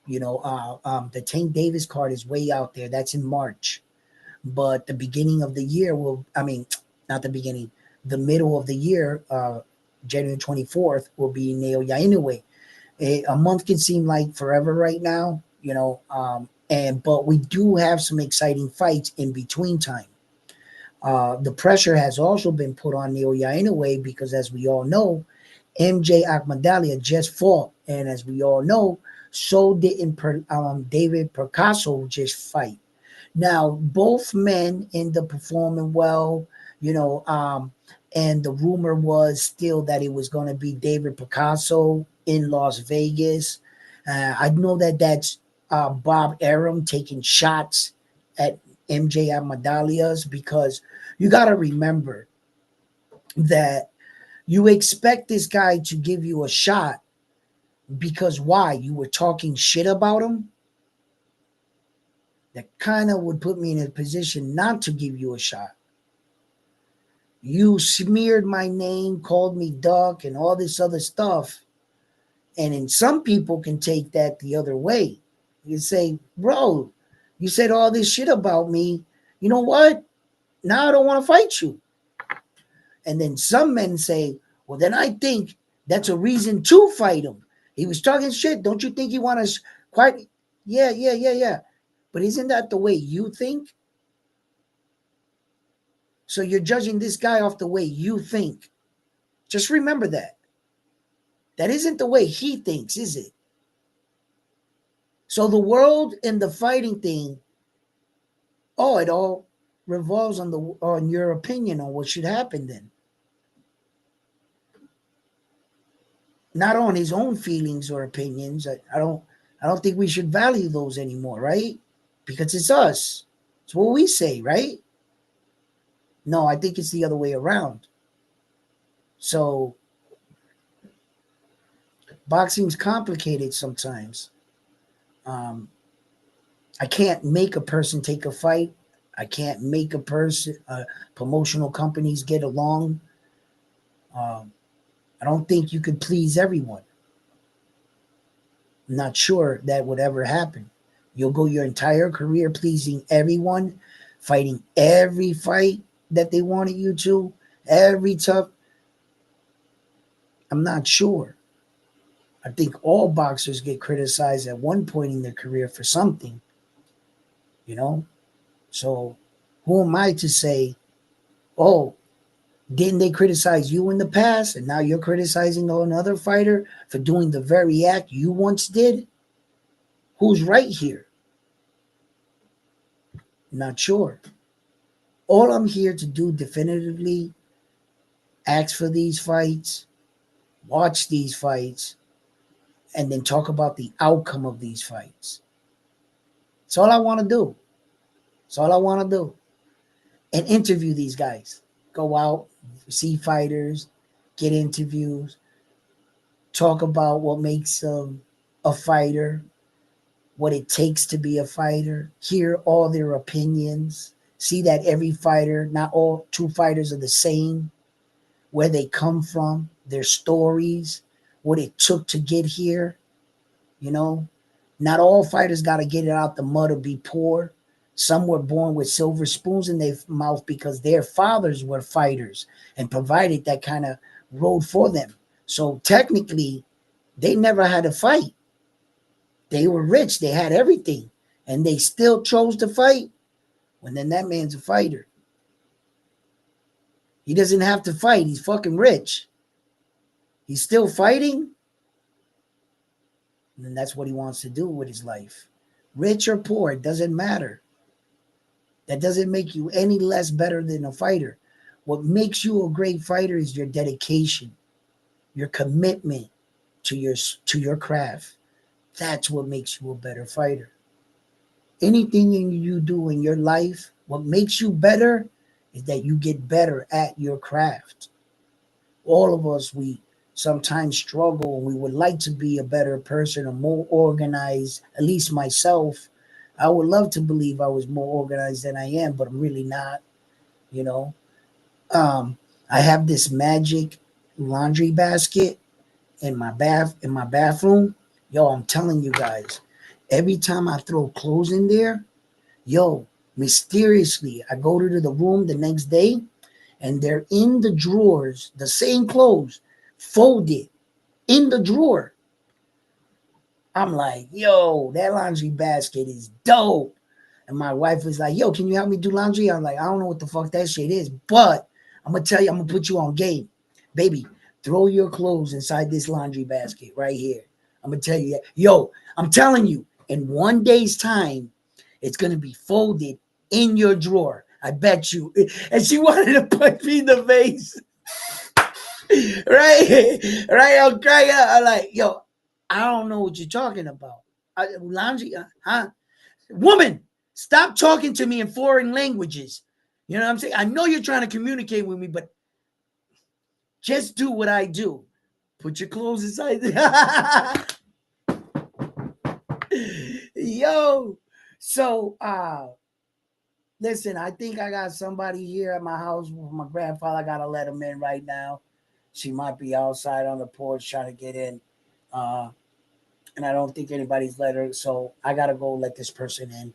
The Tank Davis card is way out there. That's in March. But the beginning of the year not the beginning, the middle of the year, January 24th, will be Naoya Inoue. A month can seem like forever right now, but we do have some exciting fights in between time. The pressure has also been put on Naoya Inoue because, as we all know, MJ Akmadalia just fought, and as we all know, so didn't David Picasso just fight. Now, both men end up performing well, and the rumor was still that it was going to be David Picasso in Las Vegas. I know that that's Bob Arum taking shots at MJ Akmadalia's, because you got to remember that you expect this guy to give you a shot because why? You were talking shit about him? That kind of would put me in a position not to give you a shot. You smeared my name, called me duck, and all this other stuff. And then some people can take that the other way. You say, bro, you said all this shit about me. You know what? Now I don't want to fight you. And then some men say, well, then I think that's a reason to fight him. He was talking shit. Don't you think he want to quite? Yeah. But isn't that the way you think? So you're judging this guy off the way you think. Just remember that. That isn't the way he thinks, is it? So the world and the fighting thing, it all revolves on your opinion on what should happen then. Not on his own feelings or opinions. I don't think we should value those anymore, right? Because it's us. It's what we say, right? No, I think it's the other way around. So boxing's complicated sometimes. I can't make a person take a fight. I can't make a person, promotional companies get along. I don't think you could please everyone. I'm not sure that would ever happen. You'll go your entire career pleasing everyone, fighting every fight that they wanted you to, every tough. I'm not sure. I think all boxers get criticized at one point in their career for something, you know? So who am I to say, oh, didn't they criticize you in the past and now you're criticizing another fighter for doing the very act you once did? Who's right here? Not sure. All I'm here to do definitively, ask for these fights, watch these fights, and then talk about the outcome of these fights. That's all I want to do. That's all I want to do. And interview these guys. Go out, see fighters, get interviews, talk about what makes a fighter, what it takes to be a fighter, hear all their opinions, see that every fighter, not all two fighters are the same, where they come from, their stories, what it took to get here. Not all fighters got to get it out the mud or be poor. Some were born with silver spoons in their mouth because their fathers were fighters and provided that kind of road for them. So technically, they never had to fight. They were rich, they had everything, and they still chose to fight. Well, then that man's a fighter. He doesn't have to fight. He's fucking rich. He's still fighting. And then that's what he wants to do with his life. Rich or poor, it doesn't matter. That doesn't make you any less better than a fighter. What makes you a great fighter is your dedication, your commitment to your craft. That's what makes you a better fighter. Anything you do in your life, what makes you better is that you get better at your craft. All of us, we sometimes struggle. We would like to be a better person or more organized, at least myself. I would love to believe I was more organized than I am, but I'm really not, you know. I have this magic laundry basket in my bathroom. Yo, I'm telling you guys, every time I throw clothes in there, yo, mysteriously, I go to the room the next day and they're in the drawers, the same clothes, folded in the drawer. I'm like, yo, that laundry basket is dope. And my wife was like, yo, can you help me do laundry? I'm like, I don't know what the fuck that shit is, but I'm going to tell you, I'm going to put you on game. Baby, throw your clothes inside this laundry basket right here. I'm going to tell you, yo, I'm telling you, in one day's time, it's going to be folded in your drawer. I bet you. And she wanted to punch me in the face. Right? I'm crying out. I'm like, yo, I don't know what you're talking about. Laundry, huh? Woman, stop talking to me in foreign languages. You know what I'm saying? I know you're trying to communicate with me, but just do what I do. Put your clothes inside. Yo. So listen, I think I got somebody here at my house with my grandfather. I gotta let him in right now. She might be outside on the porch trying to get in. And I don't think anybody's let her. So I gotta go let this person in.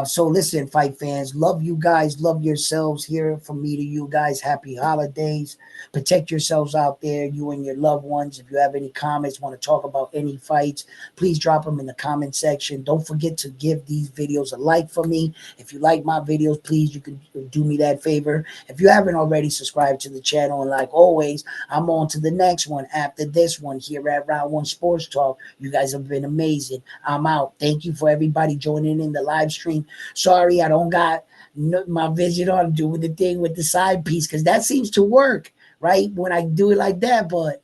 So listen, fight fans, love you guys, love yourselves. Here from me to you guys. Happy holidays. Protect yourselves out there, you and your loved ones. If you have any comments, want to talk about any fights, please drop them in the comment section. Don't forget to give these videos a like for me. If you like my videos, please, you can do me that favor. If you haven't already, subscribe to the channel. And like always, I'm on to the next one after this one here at Round One Sports Talk. You guys have been amazing. I'm out. Thank you for everybody joining in the live stream. Sorry, I don't got my vision on doing the thing with the side piece because that seems to work, right? When I do it like that. But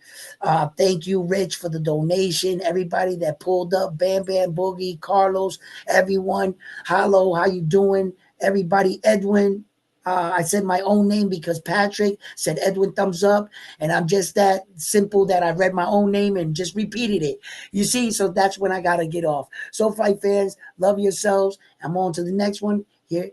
thank you, Rich, for the donation. Everybody that pulled up, Bam Bam Boogie, Carlos, everyone. Hello, how you doing? Everybody, Edwin. I said my own name because Patrick said Edwin thumbs up, and I'm just that simple that I read my own name and just repeated it. You see, so that's when I gotta get off. So fight fans, love yourselves. I'm on to the next one here